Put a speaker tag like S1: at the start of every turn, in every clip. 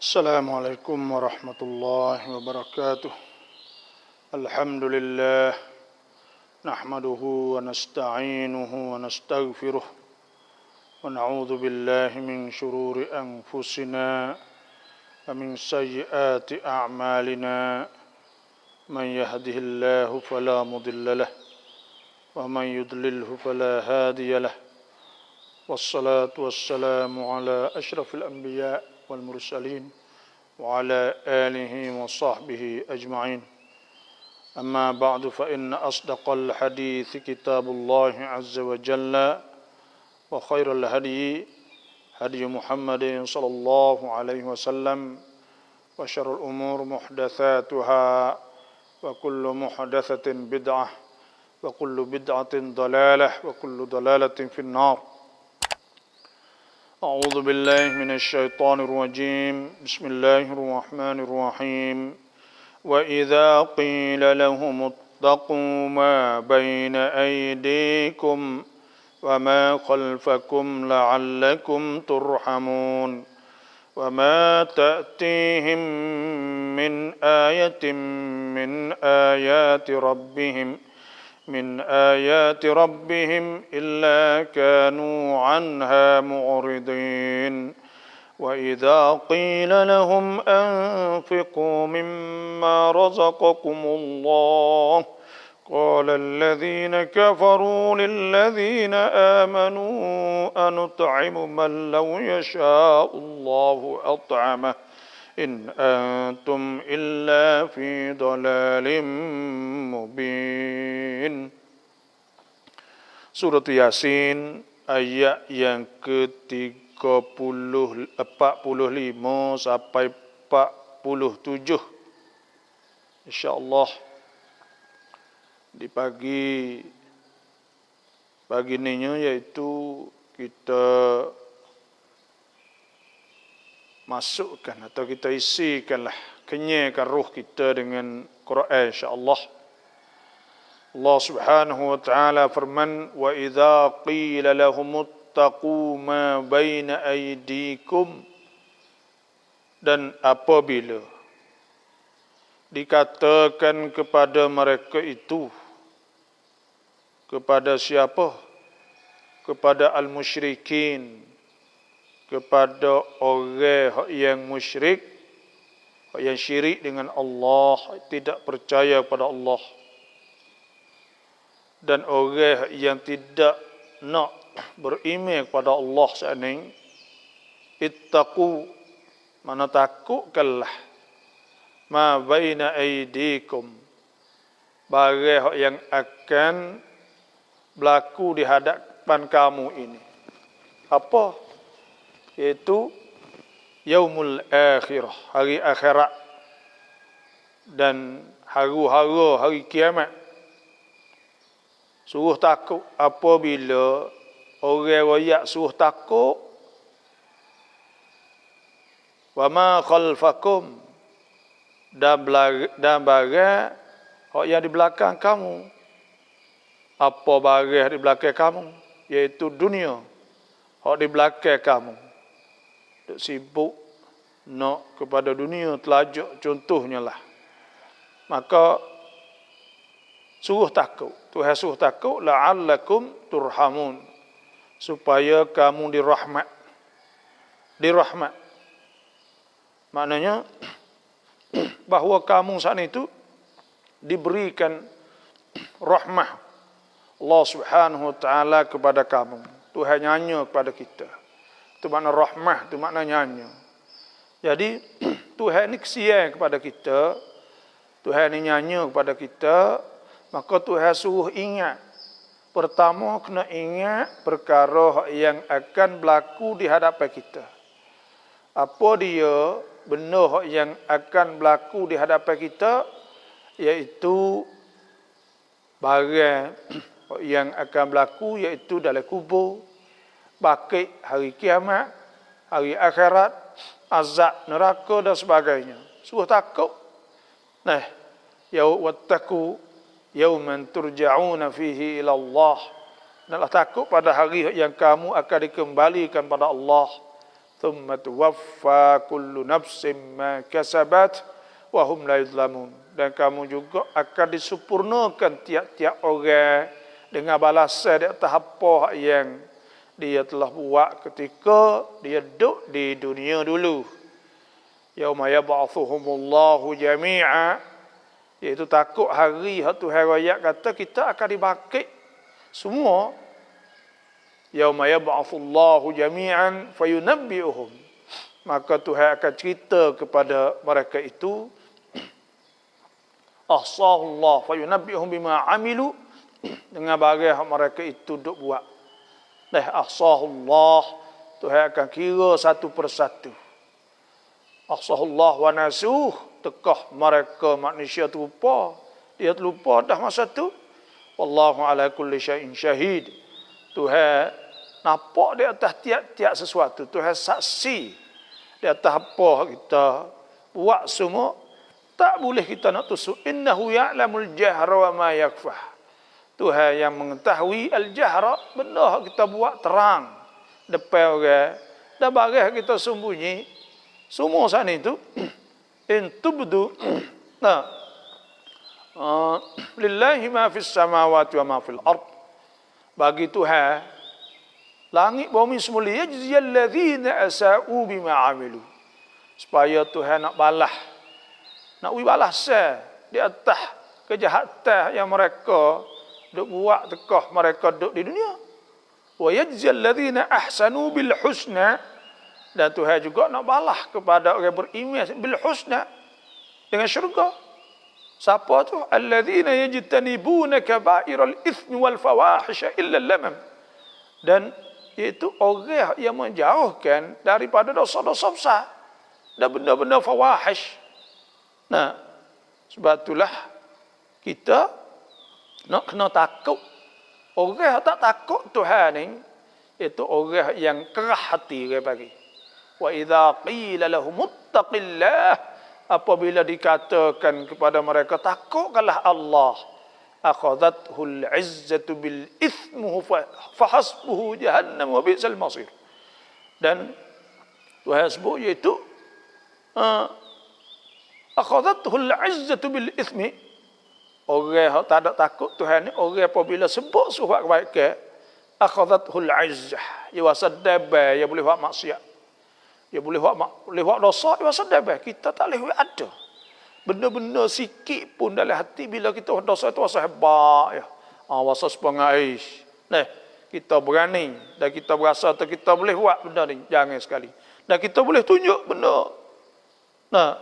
S1: السلام عليكم ورحمة الله وبركاته. الحمد لله نحمده ونستعينه ونستغفره ونعوذ بالله من شرور أنفسنا ومن سيئات أعمالنا. من يهده الله فلا مضل له ومن يضلله فلا هادي له. والصلاة والسلام على أشرف الأنبياء والمرسلين وعلى آله وصحبه أجمعين. أما بعد فإن أصدق الحديث كتاب الله عز وجل وخير الهدي هدي محمد صلى الله عليه وسلم وشر الأمور محدثاتها وكل محدثة بدعة وكل بدعة ضلالة وكل ضلالة في النار. أعوذ بالله من الشيطان الرجيم. بسم الله الرحمن الرحيم. وإذا قيل لهم اتقوا ما بين أيديكم وما خلفكم لعلكم ترحمون وما تأتيهم من آية من آيات ربهم إلا كانوا عنها معرضين. وإذا قيل لهم أنفقوا مما رزقكم الله قال الذين كفروا للذين آمنوا أنطعم من لو يشاء الله أطعمه إن أنتم إلا في ضلال مبين. Surat Yasin ayat yang ke-45 sampai 47. InsyaAllah di pagi ini yaitu kita masukkan atau kita isikanlah kenyakan ruh kita dengan Quran insya-Allah. Allah Subhanahu wa taala firman, "Wa idza qila lahum ittaqu ma baina aydikum," dan apabila dikatakan kepada mereka itu, kepada siapa? Kepada al-musyrikin, kepada orang yang musyrik, yang syirik dengan Allah, tidak percaya kepada Allah, dan orang yang tidak nak beriman kepada Allah sekalian. Ittaqu, mana takutkanlah, ma baina aydikum, barang yang akan berlaku di hadapan kamu ini. Apa? Iaitu yaumul akhirah, hari akhirat, dan haru-hara hari kiamat. Suruh takut apabila orang royak suruh takut. Wa ma khalfakum, dan barang yang di belakang kamu. Apa barang di belakang kamu? Iaitu dunia. Di belakang kamu sibuk nak kepada dunia, telajak contohnya lah. Maka suruh takut, Tuhan suruh takut, la'allakum turhamun, supaya kamu dirahmat. Maknanya bahawa kamu saat itu diberikan rahmah Allah Subhanahu wa taala kepada kamu. Tuhan nyanya kepada kita. Itu makna rahmah, itu makna nyanya. Jadi Tuhan ni kesian kepada kita, Tuhan ni nyanya kepada kita, maka Tuhan suruh ingat. Pertama kena ingat perkara yang akan berlaku di hadapan kita. Apa dia benda yang akan berlaku di hadapan kita? Iaitu barang yang akan berlaku, iaitu dalam kubur, bakit hari kiamat, hari akhirat, azab neraka dan sebagainya. Suruh takut. Nah, wattaqu yauman turja'una fihi ila Allah. Naklah takut pada hari yang kamu akan dikembalikan pada Allah. thumma tuwaffa kullu nafsin ma kasabat wa hum la yuzlamun. Dan kamu juga akan disempurnakan tiap-tiap orang dengan balasan di atas apa yang dia telah buat ketika dia duduk di dunia dulu. Yauma yab'atsuhumullahu jami'a, iaitu takut hari Tuhan ayat kata kita akan dibangkit semua. Yauma yab'atsullahu jami'an fayunabbi'uhum, maka Tuhan akan cerita kepada mereka itu, ahsahullah fayunabbi'uhum bima amilu, dengan barang mereka itu duk buat. Ahsahullah, Tuhan akan kira satu persatu. Ahsahullah wa nasuh, tekah mereka manusia terlupa, dia terlupa dah masa tu. Wallahu ala kulli syai'in syahid. Tuhan nampak di atas tiap-tiap sesuatu. Tuhan saksi di atas apa kita buat semua. Tak boleh kita nak tusuk. Innahu ya'lamul jahra wa ma yakfah. Tuhan yang mengetahui al-jahra, benda kita buat terang depan orang, dan barang kita sembunyi semua sana itu. In tubdu lillahi ma fis samawati wa ma fil ard. Bagi Tuhan langit bumi semula, yajziyal ladzina asa'u bima amilu, supaya Tuhan nak balas, nak balasan di atas kejahatan yang mereka duk buat tekah mereka duk di dunia. Wa yajziyal ladzina ahsanu bil husna, dan Tuhan juga nak balas kepada orang beriman bil husna, dengan syurga. Siapa tu? Alladzina yajtanibuna kaba'iral itsmi wal fawahisha illa lamam. Dan iaitu orang yang menjauhkan daripada dosa-dosa besar dan benda-benda fawahish. Nah, sebab itulah kita nak kena takut. Orang tak takut Tuhan ni, itu orang yang kerah hati dia bagi. Wa idza qila lahum ittaqillah, apabila dikatakan kepada mereka takutkanlah Allah, akhadhathul izzatu bil ithmu fahasbuhu jahannam wa bi'sal masir. Dan Tuhan sebut iaitu akhadhathul izzatu bil ithmi, orang tak ada takut Tuhan ni, orang apabila sebut surat kebaikan, akhadhathul izzah, dia wasadaba, dia boleh buat maksiat, dia boleh buat dosa, dia wasadaba. Kita tak boleh ada benda-benda sikit pun dalam hati. Bila kita dosa itu rasa hebat ya, rasa sepengais. Nah, kita berani dan kita berasa kita boleh buat benda ni, jangan sekali. Dan kita boleh tunjuk benda. Nah,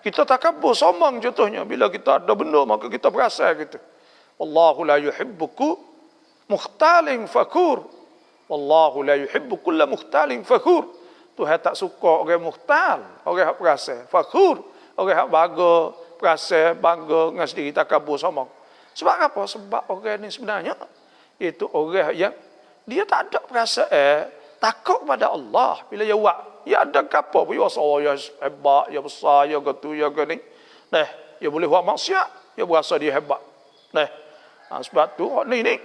S1: kita takabur, sombong contohnya. Bila kita ada benda, maka kita berasa gitu. Wallahu la yuhibbuku mukhtalin fakur. Wallahu la yuhibbu kulla mukhtalin fakur. Tuhan tak suka orang mukhtal, orang yang berasa. Fakur, orang yang bangga, berasa, bangga dengan sendiri, takabur, sombong. Sebab apa? Sebab orang ni sebenarnya itu orang yang dia tak ada perasaan takut kepada Allah. Bila dia buat, dia ada apa pun, dia rasa ya hebat, ya besar, ya gitu, ya gini. Nah, dia boleh buat maksiat, dia berasa dia hebat. Nah, sebab tu ni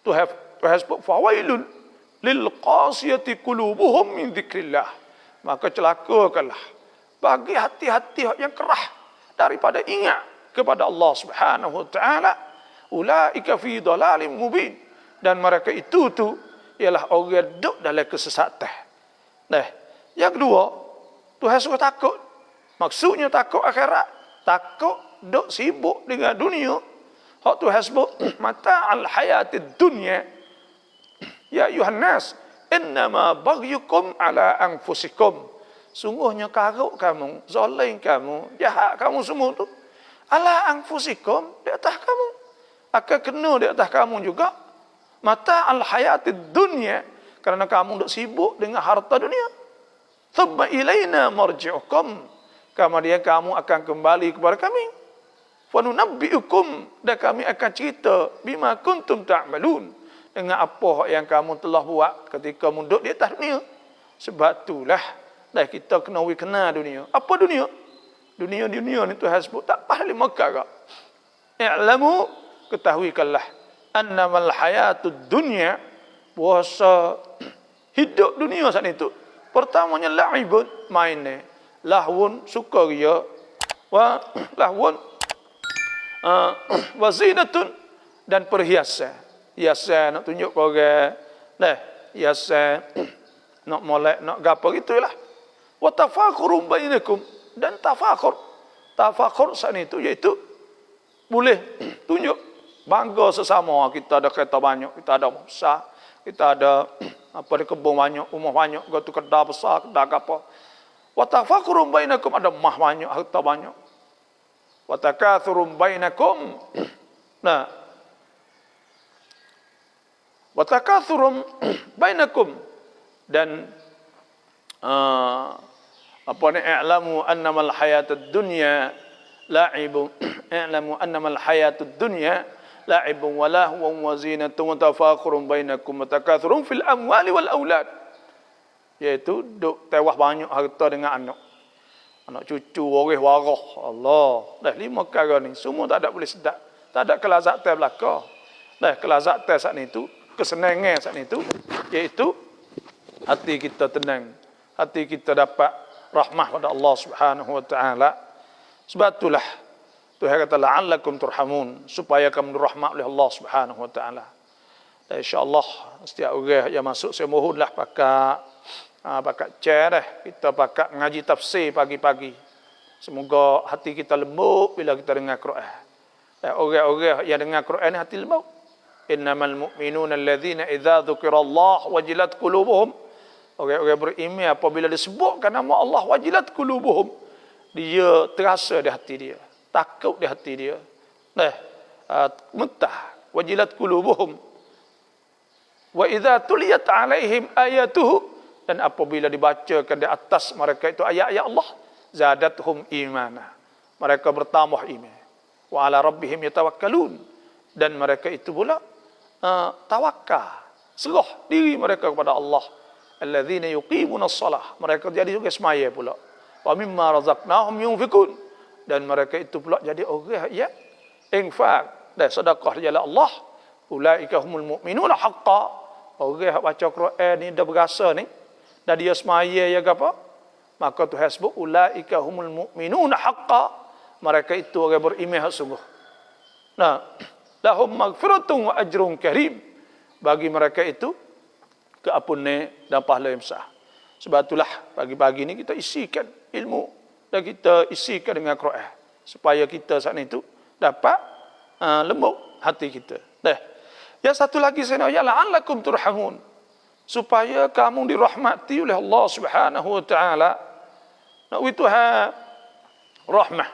S1: Tuhan sebut fawailun lil qasiyati qulubuhum min dzikrillah, maka celakakanlah bagi hati-hati yang kerah daripada ingat kepada Allah Subhanahu wa taala. Ulaika fi dhalalim mubin, dan mereka itu tu ialah orang duduk dalam kesesatan. Nah, yang kedua, Tuhan suruh takut. Maksudnya takut akhirat, takut duk sibuk dengan dunia. Hak Tuhan sebut mata'al hayatid dunya. Ya ayuhan nas, innama baghyukum ala anfusikum. Sungguhnya karuk kamu, zalim kamu, jahat kamu semua tu, ala anfusikum, di atas kamu. Akan kena di atas kamu juga. Mata al hayatid dunya, kerana kamu duk sibuk dengan harta dunia. Thumma ilaina marji'ukum, kemudian kamu akan kembali kepada kami. Fa nunabbi'ukum, dan kami akan cerita bima kuntum ta'malun, dengan apa yang kamu telah buat ketika duduk di atas dunia. Sebab itulah dah kita kena kenal dunia. Apa dunia? Dunia ni Tuhan sebut tak pahli makara. I'lamu, ketahuikanlah, annamal hayatud dunya, puasa hidup dunia saat itu, Pertamanya la'ibun, main ni. Lahwun, suka ria. Wa lahwun, wa zinatun, dan perhiasan. Hiasan nak tunjuk ke orang. Nah, hiasan nak molek, nak gapo gitulah. Wa tafakurum bainakum, dan tafakur. Tafakur saat itu iaitu boleh tunjuk bangga sesama, kita ada kereta banyak, kita ada rumah besar, kita ada apa di kebun banyak, rumah banyak, tu kedai besar, kedai apa. Wa tafakurum bainakum, ada mah banyak, harta banyak. Wa takathurum bainakum. Nah, wa takathurum bainakum, dan apa ni, i'lamu annamal hayatud dunya la'ibun, i'lamu annamal hayatud dunya la'ibun wa lahwun wa zinatun wa tafakhurun bainakum wa takathurun fil amwali wal aulad, iaitu duk tewah banyak harta dengan anak cucu, waris. Allah, dah 5 perkara ni semua tak ada boleh sedap, tak ada kelazatan belaka. Dah kelazatan saat ni tu, kesenangan saat ni tu, iaitu hati kita tenang, hati kita dapat rahmah pada Allah Subhanahu wa taala. Sebab itulah Tuhan kata la'allakum turhamun, supaya kamu dirahmat oleh Allah Subhanahu wa taala. Dan insya-Allah setiap orang yang masuk saya mohonlah pakai chair dah, kita pakai ngaji tafsir pagi-pagi. Semoga hati kita lembut bila kita dengar Quran. Dan orang-orang yang dengar Quran hati lembut. Innamal mu'minuna allazina idza dzukirallah wajilat qulubuhum. Orang-orang beriman apabila disebutkan nama Allah, wajilat qulubuhum, dia terasa di hati dia, takut di hati dia. Mentah, wajilat qulubuhum. Wa idza tuliyat alaihim ayatuhu, dan apabila dibacakan di atas mereka itu ayat-ayat Allah, zadatuhum imana, mereka bertambah iman. Wa ala rabbihim yatawakkalun, dan mereka itu pula tawakal, serah diri mereka kepada Allah. Alladzina yuqimuna shalah, mereka jadi juga semaya pula. Wa mimma razaqnahum yunfikun, dan mereka itu pula jadi orang yang infak dan sedekah di jalan Allah. Ulaika humul mu'minuna haqqan, orang yang baca Quran ni dah berasa ni, dan dia semaya ya apa, maka Tuhan sebut ulaika humul mu'minuna haqqan, mereka itu orang beriman sungguh. Nah, lahum maghfiratun wa ajrun karim, bagi mereka itu keampunan dan pahala yang besar. Sebab itulah pagi-pagi ni kita isikan ilmu dan kita isikan dengan Quran, supaya kita saat itu dapat lembut hati kita. Yang satu lagi saya nak, ya la'allakum turhamun, supaya kamu dirahmati oleh Allah Subhanahu wa taala. Nak Tuhan rahmah.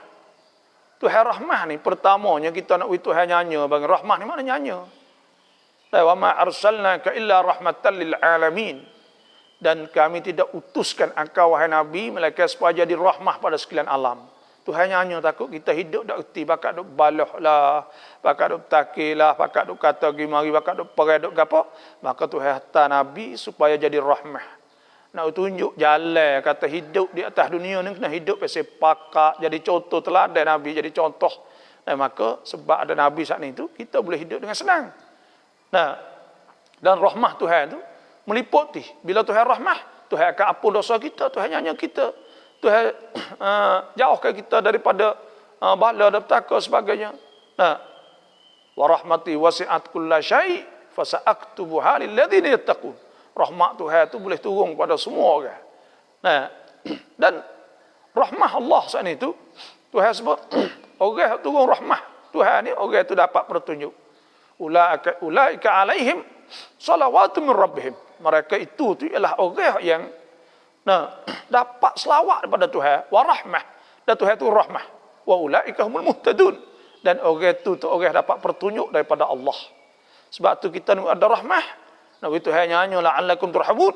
S1: Tuhan rahmah ni pertamanya kita nak Tuhan nyanyi, bagi rahmah ni mana nyanyi? Wa ma arsalnaka illa rahmatan lil alamin, dan kami tidak utuskan engkau wahai Nabi melainkan supaya jadi rahmah pada sekalian alam. Tuhan hanya takut kita hidup dak erti, bakak duk baloh lah, bakak duk takil lah, bakak duk kata gimari, bakak duk perai duk gapo, maka Tuhan hantar Nabi supaya jadi rahmah. Nak tunjuk jalan kata hidup di atas dunia ni kena hidup pasal pakak, jadi contoh teladan Nabi, jadi contoh. Dan maka sebab ada Nabi saat ni tu, kita boleh hidup dengan senang. Nah, dan rahmah Tuhan tu meliputi, bila Tuhan rahmah, Tuhan akan ampun dosa kita, Tuhan nyanyi kita, Tuhan jauhkan kita daripada bala dan petaka sebagainya. Nah, wa rahmati wasi'at kulla syai' fa sa'aktubuha lil ladzina yattaqun. Rahmat Tuhan tu boleh turun pada semua orang. Nah, dan rahmah Allah saat itu Tuhan sebut orang turun rahmah Tuhan ni, orang itu dapat petunjuk. Ulaika alaihim salawatu min rabbihim, mereka itu ialah orang yang dapat selawat daripada Tuhan, wa rahmah, dan Tuhan itu rahmah. Wa ulaika humul muhtadun, dan orang itu orang dapat petunjuk daripada Allah. Sebab tu kita nak ada rahmah, nak Tuhan nyanyi la'allakum turhamun,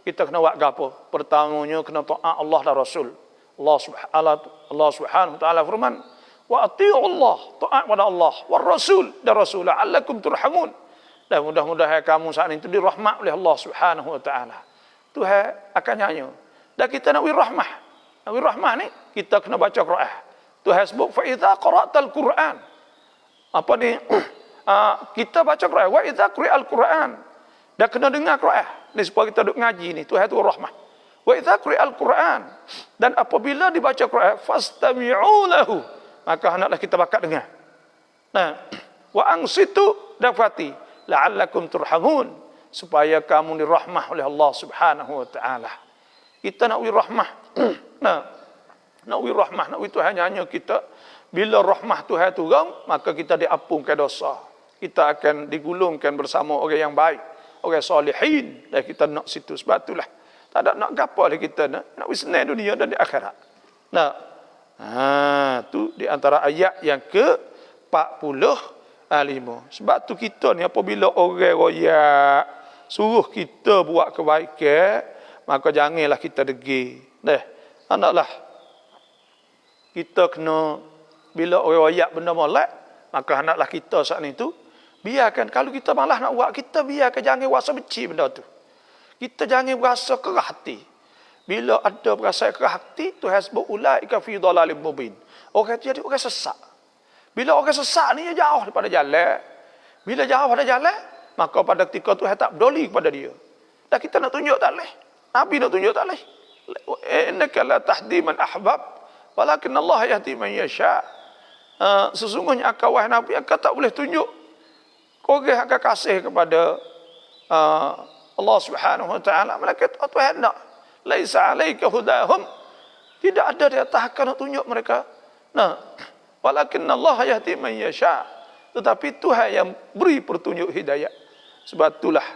S1: kita kena buat gapo? Pertamanya kena taat Allah dan Rasul. Allah Subhanahu wa taala firman, wa ati'u Allah, taat kepada Allah, wa Rasul dan Rasul, la'allakum turhamun. Dan mudah-mudahan kamu saat itu dirahmat oleh Allah Subhanahu wa taala. Tuhan akan nyanyi. Dan kita nak wirahmah. Nak wirahmah ni kita kena baca Quran. Tuhan sebut fa idza qara'tal Quran. Apa ni? Kita baca Quran, wa idza quri'al Quran. Dan kena dengar Quran. Ni supaya kita duk ngaji ni, Tuhan tu rahmah. Wa idza quri'al Qur'an, dan apabila dibaca Quran, fastami'u lahu, maka hendaklah kita bakat dengar. Nah, wa ansitu dafati la'allakum turhamun, supaya kamu dirahmah oleh Allah Subhanahu wa taala. Kita nak rahmah. Nah, nak rahmah, nak Tuhan hanya kita bila rahmah Tuhan turun, maka kita diampunkan dosa. Kita akan digulungkan bersama orang yang baik, orang salihin. Dan kita nak situ, sebab itulah tak ada nak gapo lagi kita nak wisnai dunia dan di akhirat. Nah, tu di antara ayat yang ke-45. Sebab tu kita ni apabila orang royak suruh kita buat kebaikan, maka janganlah kita degil. Hendaklah kita kena, bila orang royak benda molek, maka hendaklah kita saat ni tu biarkan. Kalau kita malas nak buat, kita biarkan, jangan rasa benci benda tu. Kita jangan berasa kerah hati. Bila ada perasaan kerah hati, Tuhan sebut ulaika fi dhalalim mubin. Orang jadi orang sesat. Bila orang sesat ni dia jauh daripada jalan. Bila jauh daripada jalan, maka pada ketika Tuhan tak peduli kepada dia. Dan kita nak tunjuk tak leh. Nabi nak tunjuk tak leh. Innaka la tahdi man ahbab, walakin Allah yahdi man yasha. Sesungguhnya engkau wahai Nabi, engkau tak boleh tunjuk orang akan kasih kepada Allah Subhanahu wa taala, malaikat Tuhan nak. Laisa alaika hudahum, tidak ada di atas kau nak tunjuk mereka. Nah, walakin Allah yahdi man yasha, tetapi Tuhan yang beri petunjuk hidayah. Sebab itulah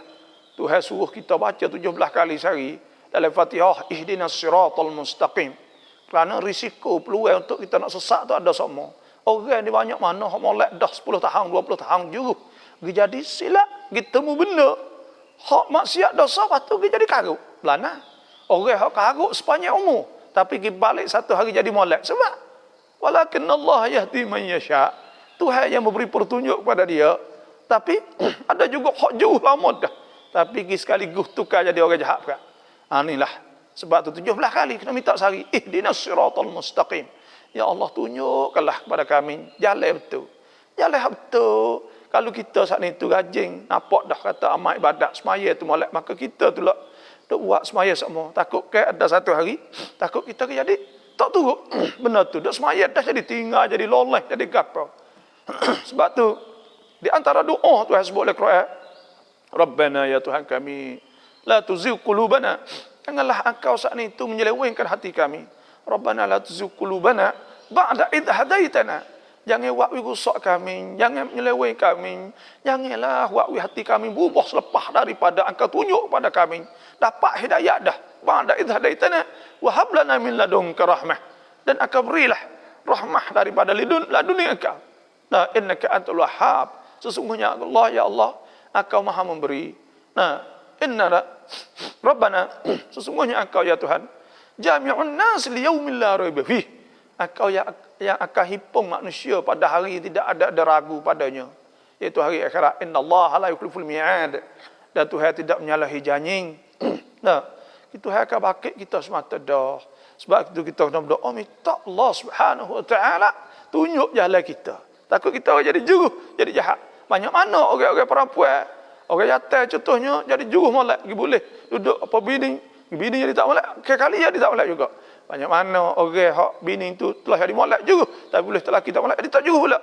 S1: Tuhan suruh kita baca 17 kali sehari dalam Fatihah, ihdinas siratal mustaqim. Kerana risiko peluang untuk kita nak sesat tu ada semua. Orang ni banyak mana hak molek dah 10 tahun, 20 tahun juru. Jadi silap, kita temu benda hak maksiat dosa, lepas tu dia jadi karuk. Belana. Orang hak karuk sepanjang umur, tapi dia balik satu hari jadi molek. Sebab walakin Allah yahdi man yasha, Tuhan yang memberi petunjuk kepada dia. Tapi ada juga hak jauh lama dah, tapi dia sekaligus tukar jadi orang jahat kan. Inilah sebab tu 17 kali kena minta sehari, ihdinas siratal mustaqim. Ya Allah, tunjukkanlah kepada kami jalan betul. Jalan betul. Kalau kita saat ni tu rajin, nampak dah kata amal ibadat, semaya tu molek, maka kita tu lah duk buat semaya semua. Takut ke ada satu hari, takut kita ke jadi tak turut. Benar tu, duk semaya dah jadi tinggal, jadi loleh, jadi gapo. Sebab tu, di antara doa Tuhan sebut oleh Quran, Rabbana ya Tuhan kami, la tuzigh qulubana, janganlah engkau saat ni tu menyelewengkan hati kami. Rabbana la tuzigh qulubana ba'da idh hadaitana. Jangan wakwi rusak kami, jangan menyeleweng kami, janganlah wakwi hati kami berubah selepas daripada engkau tunjuk pada kami. Dapat hidayah dah. Ba'da idh hadaitana wa hab lana min ladunka rahmah. Dan engkau berilah rahmah daripada laduni engkau. Nah, innaka antal wahhab. Sesungguhnya Allah, ya Allah, engkau maha memberi. Nah, inna Rabbana, sesungguhnya engkau ya Tuhan, jami'un nas liyaumin la raiba fih. Engkau yang akan himpun manusia pada hari tidak ada ragu padanya, iaitu hari akhirat. Innallaha la yukhliful mi'ad, dan Tuhan tidak menyalahi janji. Nah, Tuhan akan bakit kita semata dah. Sebab itu kita kena berdoa minta Allah Subhanahu wa taala tunjuk jalan kita. Takut kita jadi juru, jadi jahat. Banyak mana orang-orang perempuan, orang jantan contohnya jadi juru molek, boleh duduk apa bini jadi tak molek, kali jadi tak molek juga. Banyak mana orang hak bini tu telah jadi molek juga, tapi boleh telah kita molek dia tak juru pula.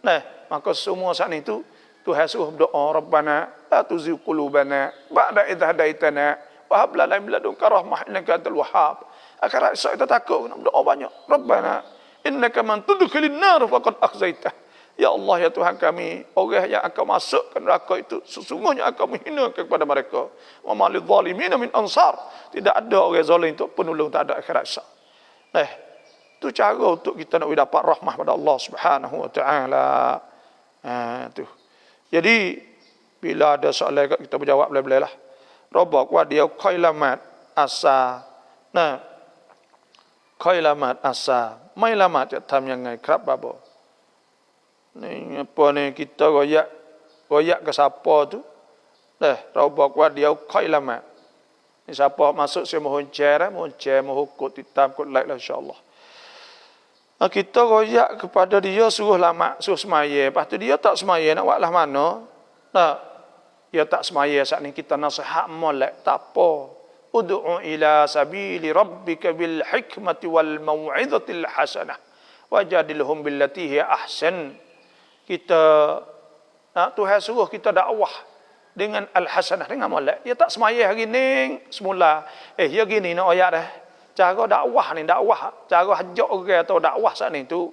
S1: Nah, maka semua saat itu Tuhan suruh berdoa, Rabbana la tuzigh qulubana ba'da idh hadaitana wa hab lana min ladunka rahmah innaka antal wahhab. Akhirat kita takut nak berdoa banyak. Rabbana innaka man tudkhilin nar faqad akhzaitah. Ya Allah, ya Tuhan kami, orang yang akan masukkan neraka itu sesungguhnya akan menghinakan kepada mereka. Wa malil zalimin min ansar. Tidak ada orang zalim untuk penolong, tak ada akhirat sah. Nah, itu cara untuk kita nak dapat rahmah pada Allah Subhanahu wa taala. Tu. Jadi bila ada soalan kita berjawab boleh-boleh lah. Robak wa dia khailamat asa. Nah, khailamat asa. Mai lamatจะทำยังไงครับบาบ Ni apa ni kita royak ke siapa tu? Robak wa dia khailamat. Ni siapa masuk saya mohon share, mohon kod hitam, kod like lah insya-Allah. Kita royak kepada dia suruh lamat, suruh semaya. Lepas tu dia tak semaya, nak buatlah mana? Dia tak semaya saat ni kita nasihat molek, tak apa. ud'u ila sabili rabbika bil hikmati wal mau'izatil hasanah wajadilhum billati hiya ahsan. Kita Tuhan suruh kita dakwah dengan al-hasanah, dengan molek. Ya tak semaya hari ni semula. Ya gini nak ayat dah. Cara dakwah ni, cara hajak orang atau dakwah saat ni tu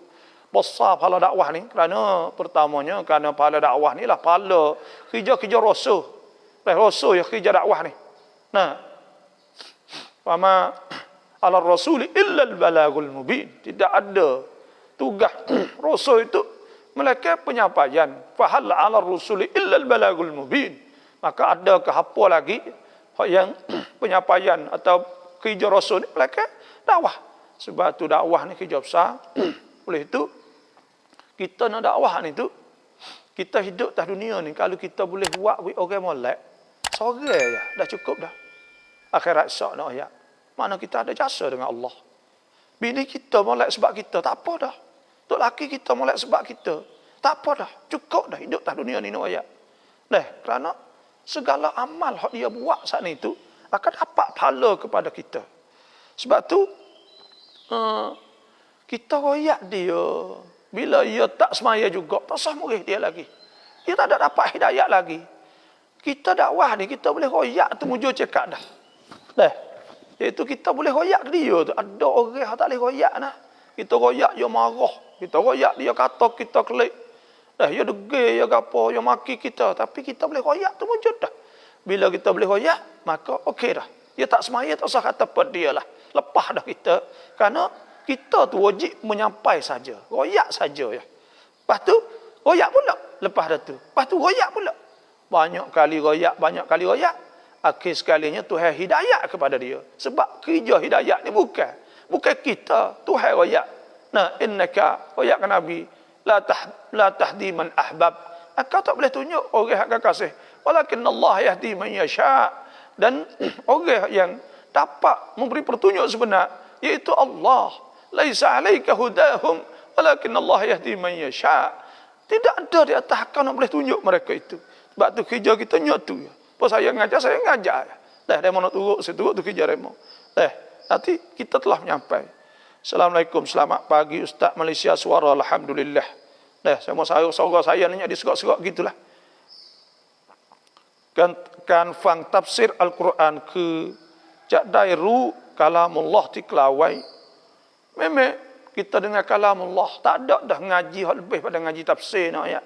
S1: besar pahala dakwah ni. Kerana pertamanya, kerana pahala dakwah ni lah pahala kerja-kerja rasul. Rasul yang kerja dakwah ni. Nah, wama ala rasul illa al-balagul mubin. Tidak ada tugas rasul itu melainkan penyampaian. Fahal ala rasul illa al-balagul mubin. Maka adakah apa lagi yang penyampaian atau kerja rasul ni melainkan dakwah. Sebab tu dakwah ni kerja besar. Oleh itu kita nak dakwah ni tu, kita hidup atas dunia ni, kalau kita boleh buat orang molek sore je dah cukup dah. Akhirat esok nak ayat. Mana kita ada jasa dengan Allah. Bini kita molek sebab kita, tak apa dah. Tok laki kita molek sebab kita, tak apa dah. Cukup dah hidup atas dunia ni nak ayat. Kerana segala amal yang dia buat saat ni tu akan dapat pahala kepada kita. Sebab tu kita royak dia. Bila ia tak semaya juga, tak sah murih dia lagi. Dia tak ada dapat hidayat lagi. Kita dakwah ni, kita boleh royak tu mujur cekak dah. Iaitu kita boleh royak dia tu. Ada orang yang tak boleh royak nah. Kita royak dia marah. Kita royak dia kata kita kelik. Dia degil, dia gapo, dia maki kita. Tapi kita boleh royak tu mujur dah. Bila kita boleh royak, maka okey dah. Dia tak semaya, tak usah kata pada dia lah. Lepas dah kita. Kerana kita tu wajib menyampai saja. Royak saja ya. Lepas tu, royak pula. Lepas dah tu. Lepas tu, royak pula. Banyak kali royak. Akhir sekalinya Tuhan hidayat kepada dia. Sebab kerja hidayat ni bukan kita. Tuhan royak. Innaka, royak ke Nabi. La tahdi man ahbab. Kau tak boleh tunjuk orang yang akan kasih. Walakin Allah yahdi man yasha'. Dan orang yang dapat memberi petunjuk sebenar, iaitu Allah. Laisa alaika hudahum walakin Allah yahdi man yasha. Tidak ada di atas kau nak boleh tunjuk mereka itu. Sebab tu kerja kita nyatu. Apa saya ngajar. Dia mau nak turut, saya turut tu kerja remo. Nanti kita telah menyampai. Assalamualaikum, selamat pagi Ustaz Malaysia Suara, alhamdulillah. Saya mau suara saya ni di serak-serak gitulah. Kan fang tafsir Al-Quran ke jak dairu kalamullah tiklawai. Memang kita dengar kalamullah, tak ada dah ngaji lebih pada ngaji tafsir nak ayat.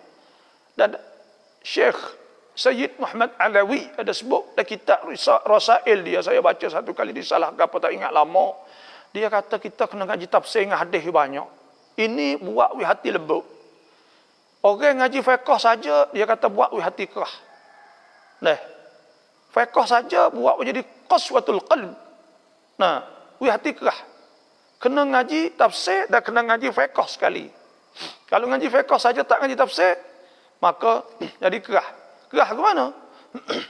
S1: Dan Syekh Sayyid Muhammad Alawi ada sebut dalam kitab Rasail dia, saya baca satu kali disalah apa tak ingat lama. Dia kata kita kena ngaji tafsir dengan hadis banyak. Ini buat wi hati lembut. Orang ngaji fiqh saja dia kata buat wi hati kerah. Fiqh saja buat jadi qaswatul qalb. Wi hati kerah. Kena ngaji tafsir dan kena ngaji fiqh sekali. Kalau ngaji fiqh saja tak ngaji tafsir, maka jadi kerah. Kerah ke mana?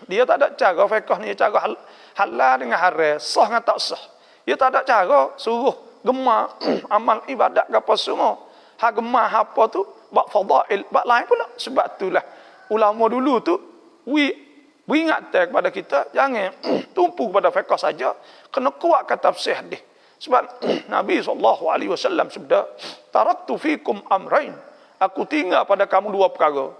S1: Dia tak ada cara fiqh ni, cara halal dengan haram, sah dengan tak sah. Dia tak ada cara suruh gemar amal ibadat ke apa semua. Gemar apa tu, bab fadail, bab lain pula. Sebab itulah ulama dulu tu ingatkan kepada kita, jangan tumpu kepada fiqh saja, kena kuatkan tafsir hadis. Sebab Nabi SAW sabda, taraktu fikum amrain. Aku tinggal pada kamu dua perkara.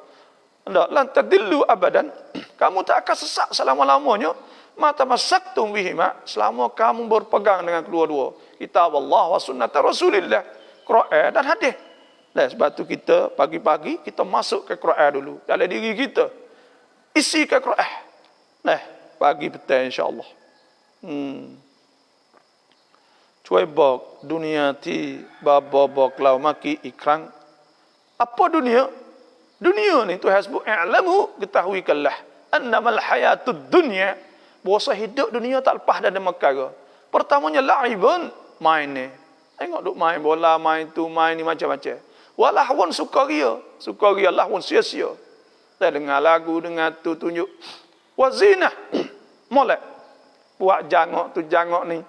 S1: Lan tadillu abadan. Kamu tak akan sesat selama-lamanya. Mata masaktum bihima. Selama kamu berpegang dengan kedua-dua. Kitab Allah wa sunnat Rasulillah. Quran dan hadis. Sebab tu kita pagi-pagi kita masuk ke Quran dulu. Dalam diri kita. Isi ke Quran. Pagi petang insya-Allah. Cuai bok dunia ti baba-bok lau maki ikrang. Apa dunia? Dunia ni Tuhan sebut i'lamu, ketahuikanlah annamal hayatud dunya, bahwa hidup dunia tak lepas dari perkara. Pertamanya la'ibun, main ni. Tengok duk main bola, main tu, main ni macam-macam. Walahun sukaria lahun sia-sia. Saya dengar lagu, dengar tu tunjuk. Wazinah, molek. Buat jangok ni.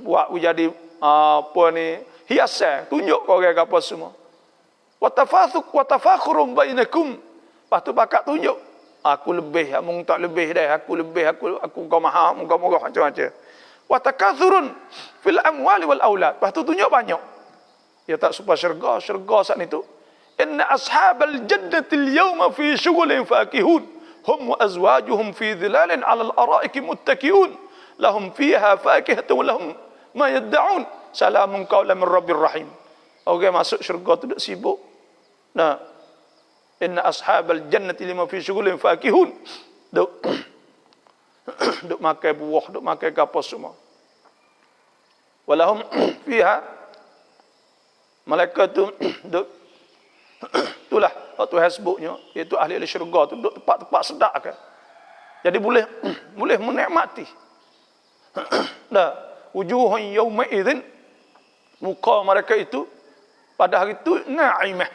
S1: Buat jadi apa ni, hiasan, tunjuk kau orang apa semua. Watafakhurun bainakum. Lepas tu bakat tunjuk. Aku lebih, mung tak lebih dah. Aku lebih, aku kau maha, kau murah macam-macam. Wa takathurun fil amwali wal aulad. Lepas tu tunjuk banyak. Ya tak supaya syurga saat itu. Inna ashabal jannati al-yawma fi syughulin fakihun. Hum wa azwajuhum fi dhilalin 'ala al-ara'iki muttaki'un. Lahum fiha fakihatun wa lahum ma yad'un. Salamun qawlan min rabbir rahim. Orang masuk syurga tu duk sibuk. Nah, inna ashabal jannati lima fi syughulin fakihun. Duk makan buah, duk makan apa semua. Walahum fiha, malaikat tu duk itulah waktu hasbuknya, iaitu ahli syurga tu duk tempat-tempat sedap kan. Jadi boleh menikmati. Dah, wujuhun yawma idzin, muka mereka itu pada hari itu na'imah,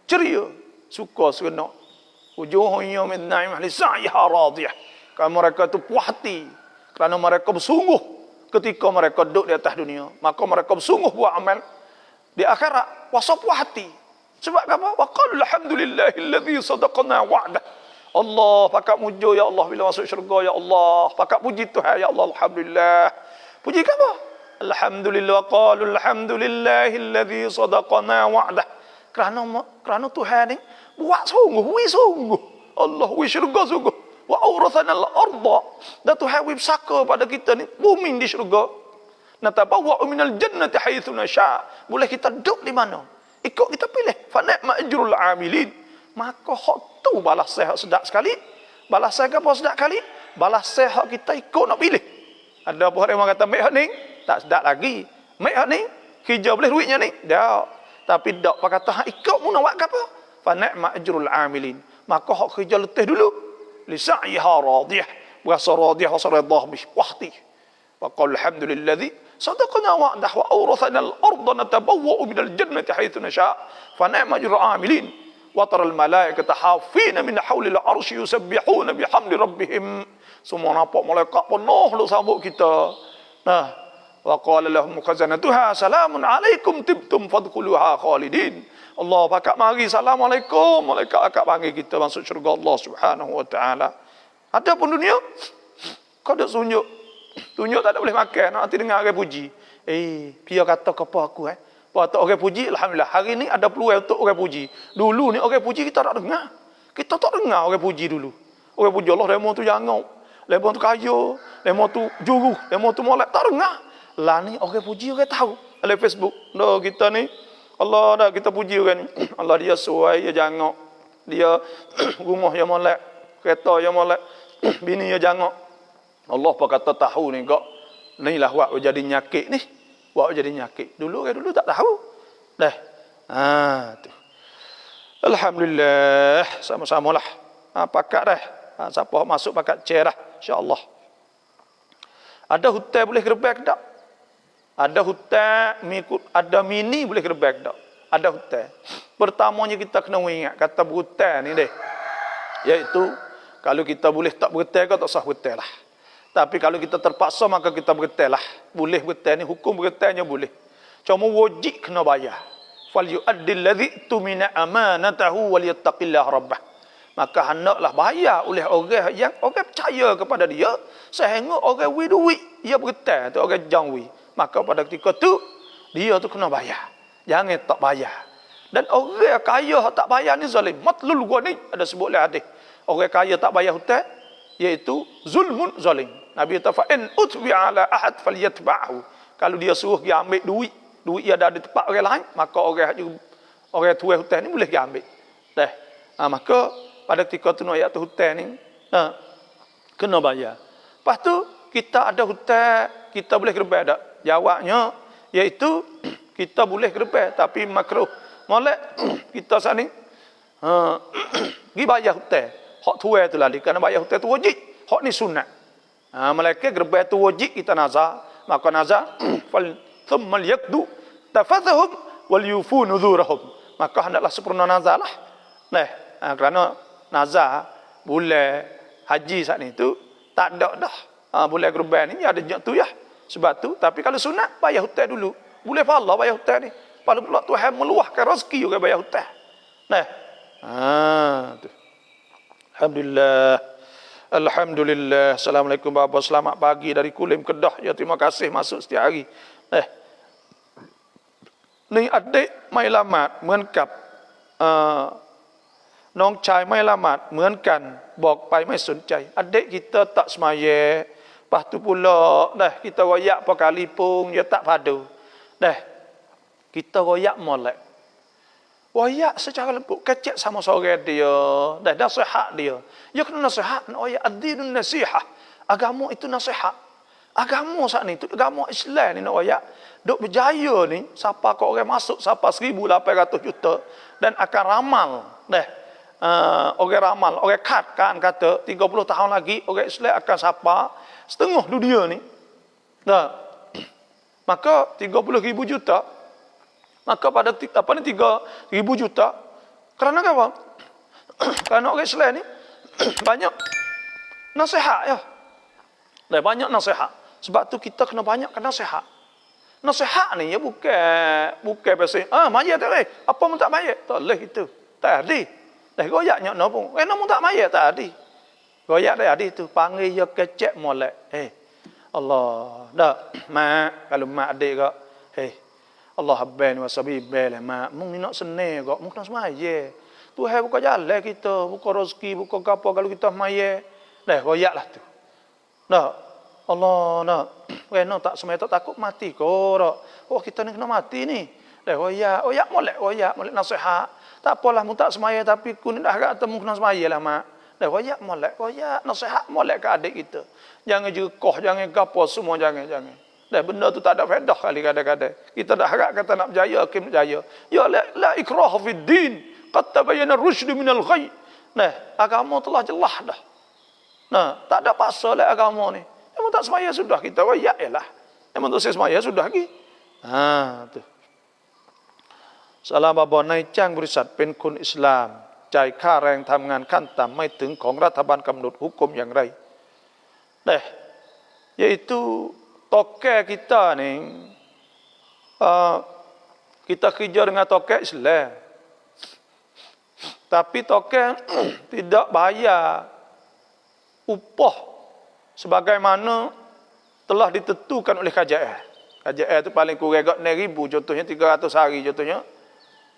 S1: ceria, suka seronok. Wujuhun yawma na'imah li sa'iha radiyah. Kalau mereka itu puas hati kerana mereka bersungguh ketika mereka duduk di atas dunia, maka mereka bersungguh buat amal di akhirat, puas hati. Sebab apa? Wa qalu alhamdulillahilladzi sadaqana wa'dah. Allah pakat muji ya Allah bila masuk syurga ya Allah. Pakat puji Tuhan ya Allah, alhamdulillah. Puji apa? Alhamdulillah, qalu alhamdulillahilladzi sadaqana wa'dah. Kerana Tuhan ni buat sungguh. Allah wi syurga sungguh. Wa awrathana al-ardha. Dan Tuhan wi saka pada kita ni bumi di syurga. Natabawwa'u minal jannati haitsu nasha. Boleh kita duduk di mana? Ikut kita pilih. Fa ni'ma ajrul 'amilin. Maka hak tu balas sehat sedap sekali. Balas sehat apa sedap kali? Balas sehat kita ikut nak pilih. Ada apa orang kata mek hak ni tak sedap lagi. Mek hak ni hijau boleh duitnya ni. Dak. Tapi dak pak kata hak ikut mu nak buat apa? Fa ni'ma ajrul 'amilin. Maka hak hijau letih dulu. Li sa'iha radiyah. Berasa radiyah wa saradah bi wahti. Wa qala alhamdulilladzi sadaqana wa'dah wa awrathana al-ardha natabawwa'u minal jannati haitsu nasha. Fa ni'ma ajrul 'amilin. Wa taral malaikata hafina min haulil arsy yusabbihuna bihamdi rabbihim. Semua nampak malaikat penuh duk sambut kita. Nah, wa qala lahum khazanatuha salamun alaikum tibtum fadkhuluha khalidin. Allah pakak mari assalamualaikum, malaikat akak panggil kita masuk syurga Allah Subhanahu wa taala. Adapun dunia kau dak tunjuk tak ada boleh makan, nanti dengar orang puji. Dia kata apa aku Patut orang puji, alhamdulillah. Hari ni ada peluang untuk orang puji. Dulu ni orang puji kita tak dengar. Kita tak dengar orang puji dulu. Orang puji Allah, lemon tu jangan. Lemon tu kaya, lemon tu juru, lemon tu molek, tak dengar. Lah ni orang puji orang tahu. Dalam Facebook. Dah kita ni Allah dah kita puji orang ni. Allah dia suai, dia jangan. Dia rumah yang molek, kereta yang molek, bini yang jangan. Allah pun kata tahu ni kok. Inilah buat jadi nyakit ni. Buat jadi nyakit. Dulu tak tahu. Dah. Tu. Alhamdulillah, sama-samalah. Pakat dah. Siapa masuk pakat chair dah, insya-Allah. Ada hutan boleh gerbek tak? Ada hutan ada mini boleh gerbek tak? Ada hutan. Pertamanya kita kena ingat kata berhutan ni deh. Iaitu kalau kita boleh tak berhutan ke tak sah berhutan lah. Tapi kalau kita terpaksa maka kita bergetar lah. Boleh bergetar ni, hukum bergetarnya boleh. Cuma wajib kena bayar. Fal yu'addil ladzi tumina amanatahu wal yattaqillah rabbah. Maka hendaklah bayar oleh orang yang orang percaya kepada dia sehingga orang wi duit dia bergetar tu orang jangwi. Maka pada ketika tu dia tu kena bayar. Jangan tak bayar. Dan orang kaya tak bayar ni zalim. Matlul ghani ada sebut oleh hadis. Orang kaya tak bayar hutang iaitu zulmun zalim. Nabi kata fa in utbi ala ahad falyatba'hu. Kalau dia suruh dia ambil duit dia ada di tempat orang lain, maka orang tuai hutang ni boleh dia ambil. Dah. Maka pada ketika tu ayat tu hutang ni kena bayar. Lepas tu kita ada hutang, kita boleh gerbek tak? Jawabnya iaitu kita boleh gerbek tapi makruh. Molek kita sat ni pergi bayar hutang. Hak tuai tu lah, kerana bayar hutang tu wajib. Hak ni sunat. Malaikat gerbek tu wajib kita nazar. Maka nazar fal thumma yakdu tafadhum wal yufu nuzurahum. Maka hendaklah sempurna nazar lah. Kerana nazar bulan haji saat ni tu tak ada dah. Bulan gerbek ni ada tu ya. Sebab tu, tapi kalau sunat bayar hutang dulu. Boleh pahala bayar hutang ni. Pada pula Tuhan meluahkan rezeki orang bayar hutang. Tu. Alhamdulillah. Alhamdulillah. Assalamualaikum Bapa. Selamat pagi dari Kulim Kedah. Ya terima kasih masuk setiap hari. Ni adik mai lamat เหมือนกับน้องชายไม่ละหมาดเหมือนกันบอกไปไม่สนใจ adik kita tak semaya lepas tu pula dah kita royak pakalipung dia tak padu dah kita royak molek royak secara lembut kecek sama sore dia dah nasihat dia ya kena nasihat royak ad-dinun nasihah agama itu nasihat agama saat ni tu agama Islam ni nak royak duk berjaya ni siapa kau orang masuk siapa 1,800 juta dan akan ramal dah orang ramal orang katakan kata 30 tahun lagi orang Islam akan siapa setengah dunia ni dah maka 30,000 juta maka pada apa ni 3,000 juta kerana apa kerana orang Islam ni banyak nasihat ya dah banyak nasihat sebab tu kita kena banyakkan nasihat. Nasihat ni ya bukan pasal mayat tak boleh. Apa pun tak mayat. Tak boleh itu. Tak ada. Dah goyaknya no pun. Nama tak mayat tak ada. Goyak dah ada tu panggil ya kecek molek. Allah. Dak mak kalau mak adik kak. Allah habban wa sabibil mak. Mung ni nak senang kak. Mung kena semaya. Tuhan buka jalan kita, buka rezeki, buka apa kalau kita mayat. Dah goyaklah tu. Dak Allah nak, kena tak semai tak takut mati kau. Oh kita ni kena mati ni. Dah oyak molek nasihat. Tak apalah mu tak semaya tapi ku ni dah agak temu kena semaya lah mak. Dah oyak nasihat molek ke adik kita. Jangan jekoh, jangan gapo semua jangan. Dah benda tu tak ada faedah kali kadang-kadang. Kita dah harap kata nak berjaya, hakim berjaya. Ya la ikrah fid din. Qad tabayyana ar-rusyd minal ghayy. Nah, agama telah jelas dah. Nah, tak ada paksa lah agama ni. Memang tak semaya sudah kita royak ialah. Memang tak semaya sudah lagi. Tu. Salam Baba นายจ้างบริษัทเป็นคนอิสลามจ่ายค่าแรงทำงานขั้นต่ำไม่ถึงของรัฐบาลกำหนดhukumอย่างไร yaitu toke kita ni kita kerja dengan toke Islam. Tapi toke tidak bayar upah sebagaimana telah ditentukan oleh KJR. KJR itu paling kurang 6,000 contohnya 300 hari contohnya.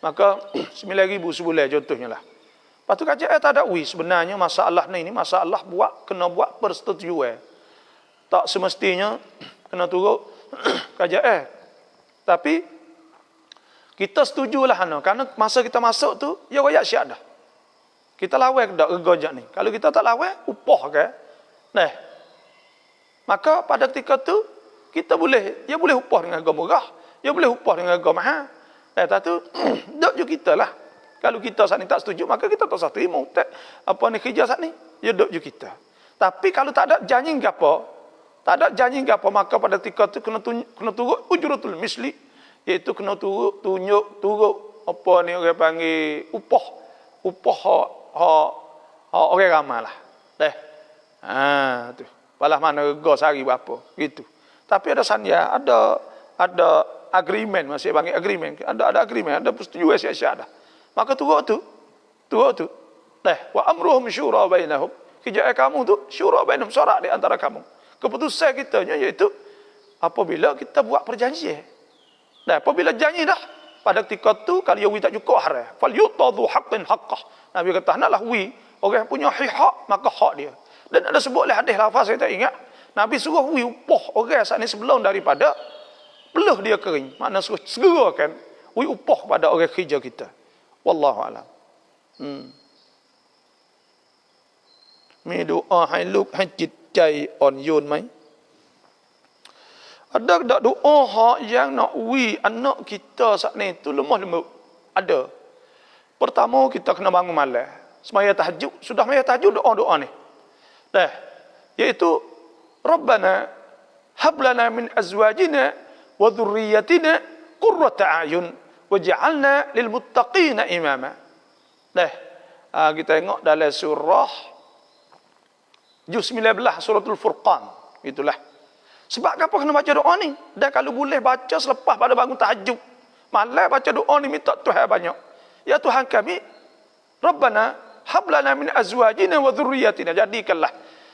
S1: Maka 9,000 sebulan contohnya lah. Lepas tu KJR tak ada sebenarnya masalah ni masalah kena buat persetujuan. Tak semestinya kena turut KJR. Tapi kita setujulah kerana masa kita masuk tu ya royak syiat dah. Kita lawan dak rega ni. Kalau kita tak lawan upah ke. Maka pada ketika tu kita boleh upah dengan harga murah, dia boleh upah dengan harga mahal. Tu dok je kita lah. Kalau kita saat ni tak setuju maka kita tak usah terima apa ni kerja saat ni, ya dok je kita. Tapi kalau tak ada janji gapo, maka pada ketika tu kena turut ujratul misli, iaitu kena turut apa ni orang panggil upah orang ramal lah. Tu. Palah mana rega sehari berapa gitu. Tapi ada sanya, ada agreement, masih panggil agreement. Ada agreement, ada persetujuan siap-siap dah. Maka turut tu. Wa amruhum syura bainahum. Kerjaan kamu tu syura bainahum, sorak di antara kamu. Keputusan kitanya iaitu apabila kita buat perjanjian. Apabila janji dah pada ketika tu kalau yawi tak cukup haram, fal yutadhu haqqin haqqah. Nabi kata naklah wi orang punya hak maka hak dia. Dan ada sebutlah hadis lafaz saya tak ingat. Nabi suruh wi upah orang saat ni sebelum daripada belah dia kering. Makna suruh segerakan wi upah pada orang kerja kita. Wallahu alam. Mi doa hai luk hai จิตใจอ่อนโยนไหม Ada tak doa yang nak wi anak kita saat ni tu lemah lembut? Ada. Pertama kita kena bangun malam. Semaya tahajud, sudah semaya tahajud doa ni. Yaitu Rabbana hab lana min azwajina wa dhurriyyatina qurrata a'yun waj'alna lil muttaqina imama. Kita tengok dalam surah juz 19 suratul Furqan, itulah. Sebab apa kena baca doa ni? Dan kalau boleh baca selepas pada bangun tahajud. Malam baca doa ni minta Tuhan banyak. Ya Tuhan kami, Rabbana hablana min azwajina wa dhurriyyatina, jadikanlah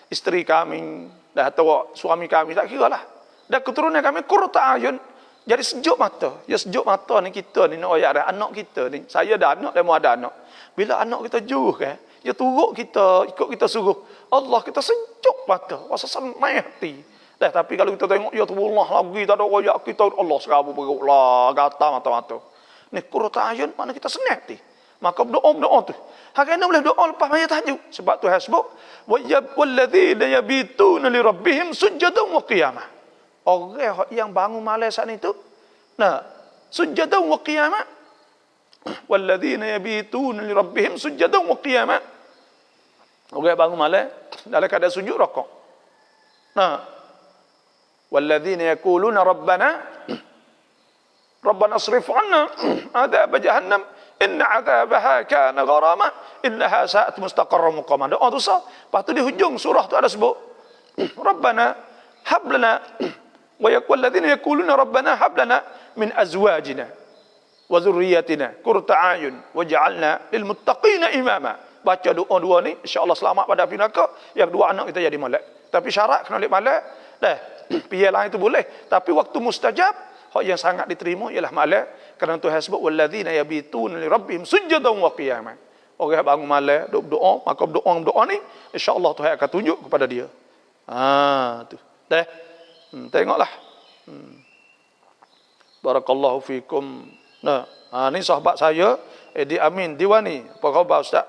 S1: isteri kami dah atau suami kami, tak kira lah, dan keturunan kami qurrata ayun, jadi sejuk mata. Ya sejuk mata ni kita ni nak oyak dah anak kita ni. Saya dah anak, demo ada anak. Bila anak kita jauh kan, ya turut kita, ikut kita suruh Allah, kita sejuk mata, rasa senang hati. Dah, tapi kalau kita tengok ya Allah lagi tak ada oyak kita, Allah serabu perutlah, gatal mata-mata. Ni qurrata ayun, mana kita senang hati. Maka berdoa tu. Hari ni boleh doa lepas maya tahajud. Sebab Tuhan sebut, walladzina yabituna li rabbihim sujadan wa qiyamah. Orang yang bangun malam saat itu, nah, sujadan wa qiyamah. Walladzina yabituna li rabbihim sujadan wa qiyamah. Orang bangun malam dalam keadaan sujud rakaat. Nah, walladzina yaquluna rabbana asrif 'anna adab jahannam inna 'adzabaha kana gharama innaha sa'at mustaqarra muqama. Doa tu sah. Lepas tu di hujung surah tu ada sebut Rabbana hab lana wa yaquluna yaquluna rabbana hab lana min azwajina wa dhurriyyatina qurrata a'yun waj'alna lil muttaqina imama. Baca doa dua ni insya-Allah selamat pada api neraka. Yang dua anak kita jadi malak. Tapi syarat kena lek malak. Dah, piye lain itu boleh, tapi waktu mustajab hak yang sangat diterima ialah malak. Kerana Tuhan sebut walladzina yabituna li rabbihim sujadan wa qiyamah. Orang bangun malam duk berdoa, maka berdoa ni insya-Allah Tuhan akan tunjuk kepada dia. Tu. Dah. Tengoklah. Barakallahu fikum. Nah, ni sahabat saya Edi Amin Diwani. Apa khabar Ustaz?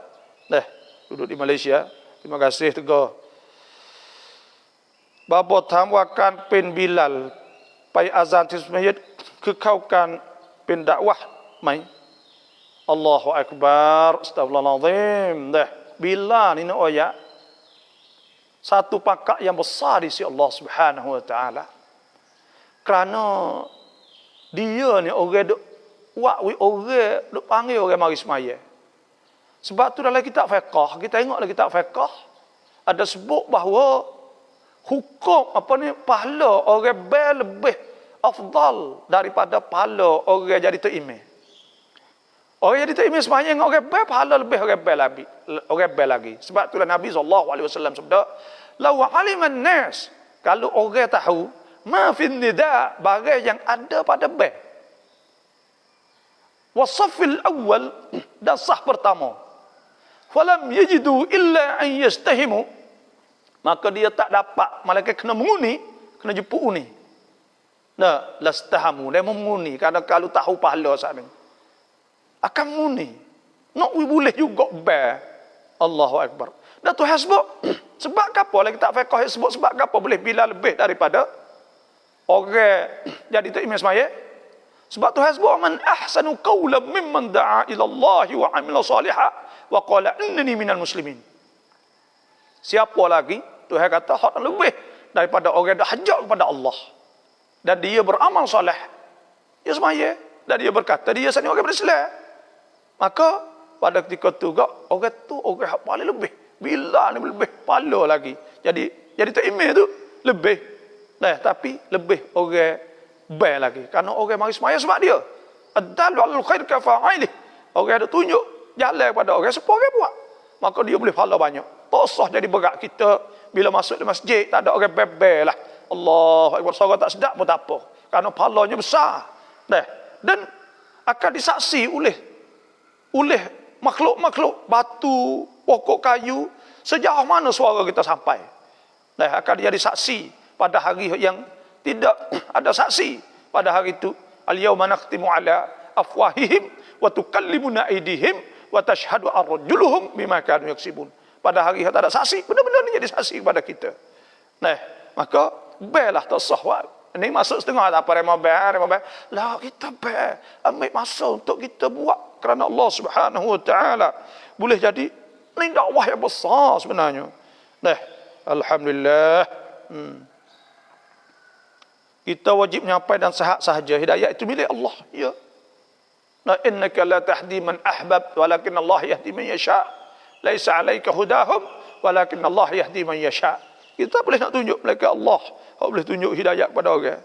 S1: Dah, duduk di Malaysia. Terima kasih tegur. Bapa tamwakan pin Bilal pai azan tismayit kekaukan pin dakwah mai. Allahu akbar, astagfirullahalazim. Dah, bila ni nak oyak satu pakak yang besar di sisi Allah Subhanahu wa taala. Kerana dia ni orang duk orang duk panggil orang mari semaya. Sebab tu dalam kitab fiqh, kita tengok dalam kitab fiqh ada sebut bahawa hukum apa ni pahala orang lebih afdal daripada pahala orang jadi imam. Orang jadi imam sembahyang orang pahala lebih orang lagi. Sebab itulah Nabi SAW sabda, "Law 'aliman nas", kalau orang tahu ma fi nida, bagai yang ada pada bel. Wasafil awal, dan sah pertama. Falam yajidu illa an yastahimu, maka dia tak dapat, malaikat kena menguni, kena jemput uni. Nah, lastahamu, dia menguni, kerana kalau tahu pahala saat ni akan menguni. Nak boleh juga ber. Allahu akbar. Dan Tuhan sebut sebab apa lagi tak fiqh sebut sebab apa boleh bila lebih daripada orang jadi tu imam semaya. Sebab Tuhan sebut man ahsanu qawlan mimman da'a ila Allah wa 'amila salihan wa qala innani minal muslimin. Siapa lagi Tuhan kata hak lebih daripada orang yang hajat kepada Allah dan dia beramal soleh, dia semaya dan dia berkata dia sani orang berislam. Maka pada ketika tu orang tu orang hak paling lebih. Bila ni lebih pahala lagi. Jadi tu imam tu lebih. Nah, tapi lebih orang baik lagi. Kerana orang mari semaya sebab dia. Ad-dalu 'alal khair ka fa'ilih. Orang ada tunjuk jalan kepada orang supaya orang buat. Maka dia boleh pahala banyak. Tak usah jadi berat kita bila masuk di masjid tak ada orang bebel lah. Allahu akbar, suara tak sedap pun tak apa. Kerana pahalanya besar. Nah, dan akan disaksi oleh makhluk-makhluk, batu, pokok kayu, sejauh mana suara kita sampai. Nah, akan jadi saksi pada hari yang tidak ada saksi. Pada hari itu, al-yawma nakhtimu ala afwahihim wa tukallimuna aydihim wa tashhadu arjuluhum bima kanu yaksibun. Pada hari yang tak ada saksi, benar-benar ni jadi saksi kepada kita. Nah, maka belah tasawwur. Ini masuk setengah tak apa remah lah, kita ambil masa untuk kita buat kerana Allah Subhanahu wa taala. Boleh jadi ini dakwah yang besar sebenarnya. Nah, alhamdulillah. Kita wajib nyampai dan sehat sahaja. Hidayah itu milik Allah. Ya. Nah, innaka la tahdi man ahbab walakin Allah yahdi man yasha. Laisa 'alaika hudahum walakin Allah yahdi man yasha. Kita boleh nak tunjuk mereka Allah. Boleh tunjuk hidayah kepada orang.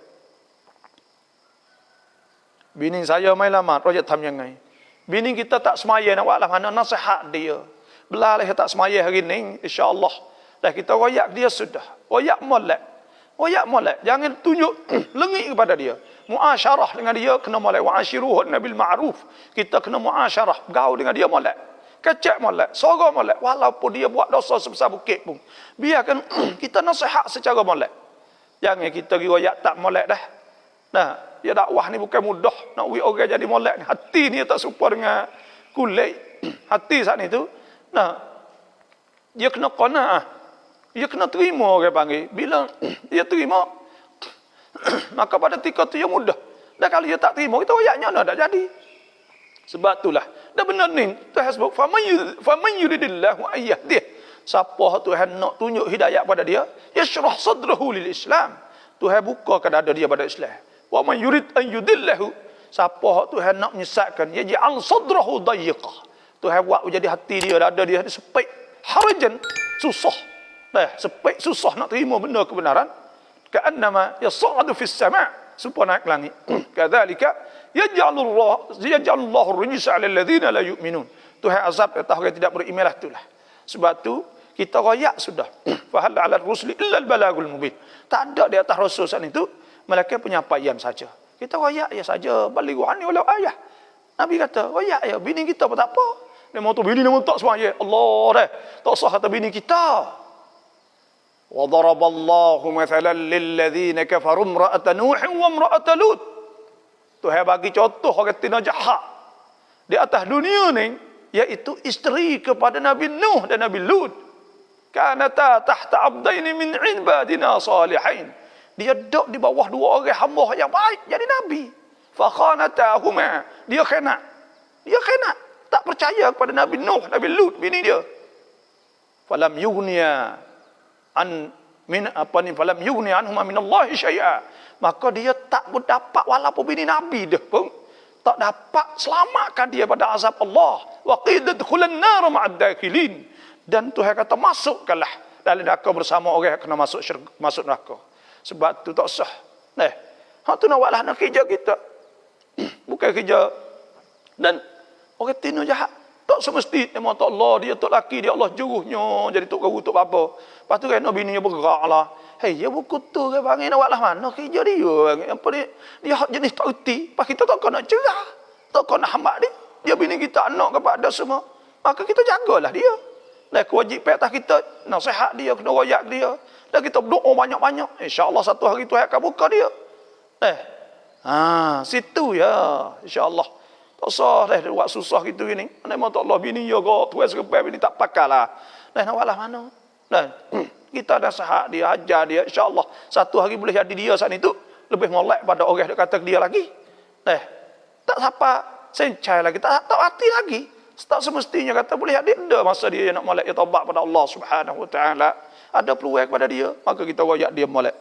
S1: Bini saya main lama projek tam yang ngai. Bini kita tak semaya nak buat lah mana nasihat dia. Belalih tak semayah hari ni, insya-Allah. Dah kita royak dia sudah. Royak molek. Royak molek. Jangan tunjuk lengik kepada dia. Muasyarah dengan dia kena molek. Wa'ashiruhunna bil ma'ruf. Kita kena muasyarah, bergaul dengan dia molek. Kecek molek, sorok molek. Walaupun dia buat dosa sebesar bukit pun. Biarkan kita nasihat secara molek. Jangan kita royak tak molek dah. Nah, dia dakwah ni bukan mudah. Nak buat orang jadi molek ni. Hati ni tak serupa dengan kulit. Hati saat ni tu, nah, dia kena qanaah. Dia kena terima orang panggil. Bila dia terima, maka pada ketika tu dia mudah. Dan kalau dia tak terima, kita royaknya tak jadi. Sebab itulah. Dan benar ni, Tuhan sebut, faman yuridillahu ayyahdih. Siapa Tuhan nak tunjuk hidayah pada dia, yashrah sadrahu lil Islam. Tuhan bukakan dada dia pada Islam. Wa man yurid an yudillahu. Siapa Tuhan nak menyesatkan, yaj'al sadrahu dayyqah. Tuhan buat jadi hati dia, dada dia sempit, harajan, susah. Sempit, susah nak terima benda kebenaran. Ka'annama yas'adu fis sama', supaya naik langit. Kadzalika yaj'alullahu rijsa 'alal ladzina la yu'minun. Tuhan azab atas orang yang tidak beriman lah itulah. Sebab tu kita royak sudah. Fa hal 'alal rusuli illa al balagul mubin. Tak ada di atas rasul saat itu melainkan penyampaian saja. Kita royak ya saja, balighu anni walau ayah. Nabi kata, royak ya, bini kita pun tak apa. Dia mau tu bini nama tak semaya. Allah dah. Tak sah kata bini kita. Wa daraballahu mathalan lil ladzina kafaru imra'ata nuh wa imra'ata lut. Tuhan bagi contoh orang tina jahat di atas dunia ni, iaitu isteri kepada Nabi Nuh dan Nabi Lut. Kanata tahta abdaini min ibadina salihin. Dia duduk di bawah dua orang hamba yang baik jadi nabi. Fa khanatahuma. Dia khianat. Tak percaya kepada Nabi Nuh, Nabi Lut bini dia. Falam yughniya falam yughni anhuma min Allah syai'a. Maka dia tak dapat walaupun bini nabi dia pun tak dapat selamatkan dia pada azab Allah. Wa qidadkhulan nar ma'ad dakhilin. Dan Tuhan kata masukkanlah dalam neraka bersama orang yang kena masuk neraka. Sebab tu tak sah. Hak tu nak buatlah nak kerja kita. Bukan kerja. Dan orang tino jahat. Tak semesti memang tak Allah, dia tak laki, dia Allah juruhnya jadi tok guru, tok apa. Lepas tu kan bini dia bergerak lah. Hei, dia buku tu ke bang, nak buatlah mana kerja dia. Apa dia hak jenis tak erti. Lepas kita tak kena nak cerah. Tak kena nak hambak dia. Dia bini kita anak kepada semua. Maka kita jagalah dia. Dan kewajipan atas kita, nasihat dia, kena royak dia. Dan kita berdoa banyak-banyak. InsyaAllah satu hari Tuhan akan buka dia. Situ ya. InsyaAllah. Tak usah dia buat susah gitu gini. Memang tak Allah bini ya kau. Tuhan serempai bini tak pakai lah. Nak buatlah mana. Kita nasihat dia, ajar dia. InsyaAllah satu hari boleh jadi dia saat itu. Lebih molek pada orang yang kata dia lagi. Tak siapa sencai lagi. Tak hati lagi. Tak semestinya kata boleh ada masa dia nak molek, dia taubat pada Allah Subhanahu Wa Taala. Ada peluang kepada dia, maka kita royak dia molek.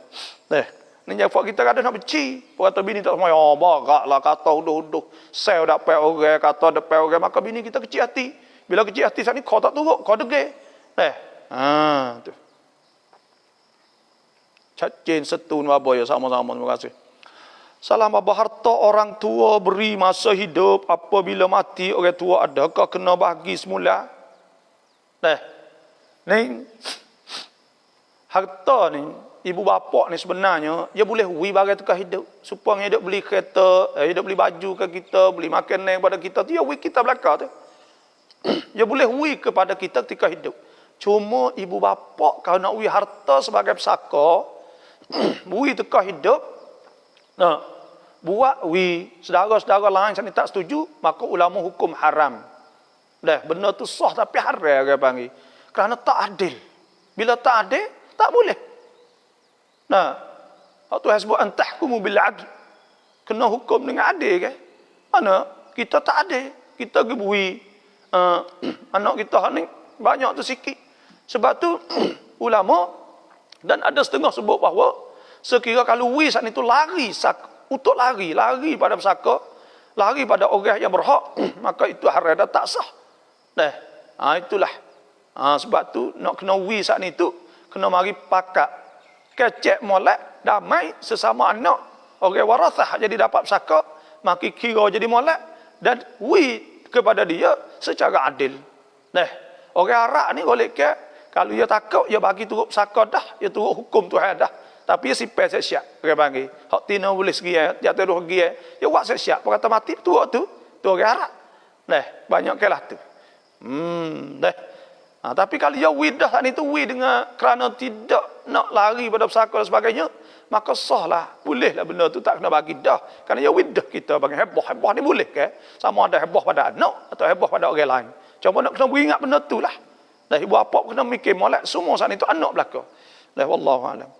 S1: Ni jafak kita kadang nak benci. Kata bini tak semua, baraklah kata uduh-uduh. Sel dapat orang, kata dapat orang, maka bini kita kecil hati. Bila kecil hati saat ni kau tak turut, kau degil. Tu. Cacin setun apa ya sama-sama, terima kasih. Salam apa harta orang tua beri masa hidup, apabila mati orang tua adakah kena bagi semula? Ni harta ni ibu bapa ni sebenarnya dia boleh beri barang tukar hidup. Supaya dia beli kereta, dia beli baju ke kita, beli makanan kepada kita, dia beri kita belakang tu. Dia boleh beri kepada kita ketika hidup. Cuma ibu bapa kalau nak beri harta sebagai pesaka, beri tukar hidup, buat saudara-saudara lain yang tak setuju, maka ulama hukum haram. Benda tu sah tapi haram dia panggil. Kerana tak adil. Bila tak adil, tak boleh. Tuhan sebut antahkumu bil adl. Kena hukum dengan adil kan? Mana kita tak adil, kita gebui anak kita ni banyak tu sikit. Sebab tu ulama dan ada setengah sebut bahawa sekira kalau wis itu lari untuk lari pada pesaka, lari pada orang yang berhak, maka itu haram dan tak sah. Itulah. Sebab tu nak kena wis itu kena mari pakat kecek molek damai sesama anak orang warasah jadi dapat pesaka, maka kira jadi molek dan wi kepada dia secara adil. Orang Arab ni golek ke kalau dia takut dia bagi turut pesaka dah, dia turut hukum Tuhan dah. Tapi dia simpan siap-siap orang panggil. Hak tina boleh segi jatuh dua segi dia buat siap-siap. Kata mati tu orang Arab. Nah, banyak kelah tu. Dah. Tapi kalau dia widah tadi tu dengan kerana tidak nak lari pada pesaka dan sebagainya, maka sahlah, bolehlah benda tu tak kena bagi dah. Kerana dia widah kita bagi heboh ni boleh ke? Sama ada heboh pada anak atau heboh pada orang lain. Cuma nak kena beringat benda tu lah. Dah ibu bapa kena mikir molek semua saat itu anak belaka. Dah wallahu alam.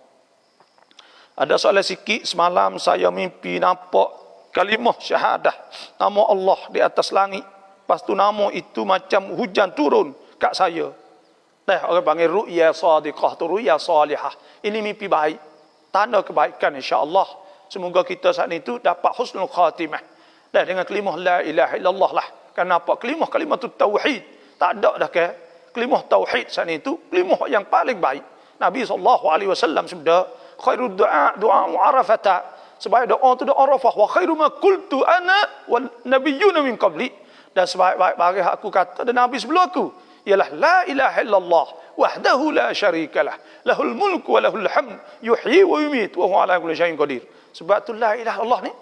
S1: Ada soalan sikit semalam saya mimpi nampak kalimah syahadah nama Allah di atas langit. Lepas tu nama itu macam hujan turun kat saya. Dah orang panggil ru'ya sadiqah tu ru'ya salihah. Ini mimpi baik. Tanda kebaikan insya-Allah. Semoga kita saat itu dapat husnul khatimah. Dah dengan kalimah la ilaha illallah lah. Kenapa kalimah tu tauhid. Tak ada dah ke kalimah tauhid saat itu kalimah yang paling baik. Nabi SAW sabda khairud du'a Arafah. Sebaik doa tu doa Arafah wa khairu ma qultu ana wan nabiyyuna min qabli. Dan sebaik-baik barang aku kata dan Nabi sebelum aku ialah la ilaha illallah wahdahu la syarikalah lahul mulku wa lahul hamd yuhyi wa yumiit wa huwa ala kulli syai'in qadir. Sebab tu la ilaha illallah ni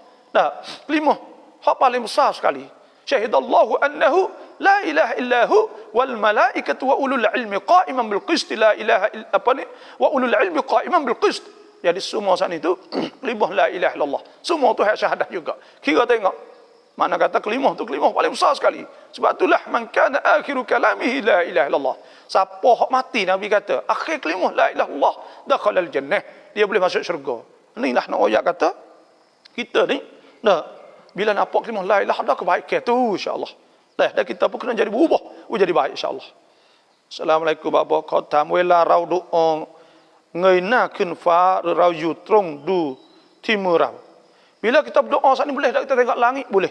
S1: kalimah hak paling besar sekali. Syahidallahu annahu la ilaha illahu wal malaikatu wa ulul ilmi qa'iman bil qist la ilaha wa ulul ilmi qa'iman bil qist. Jadi semua saat itu kalimah la ilaha illallah semua tu hak syahadah juga. Kira tengok mana kata kalimah tu kalimah paling besar sekali. Sebab itulah man kana akhiru kalamihi la ilaha illallah. Siapa hak mati Nabi kata akhir kalimah la ilaha illallah dakhalal jannah, dia boleh masuk syurga. Inilah nak ayat kata kita ni bila nampak kalimah la ilaha illallah kebaikan tu insya-Allah. Dah kita pun kena jadi berubah, jadi baik insya-Allah. Assalamualaikum bapa khatam wela rau doa ngaina kun fa rau yu trong du timurau. Bila kita berdoa saat ni boleh tak kita tengok langit? Boleh.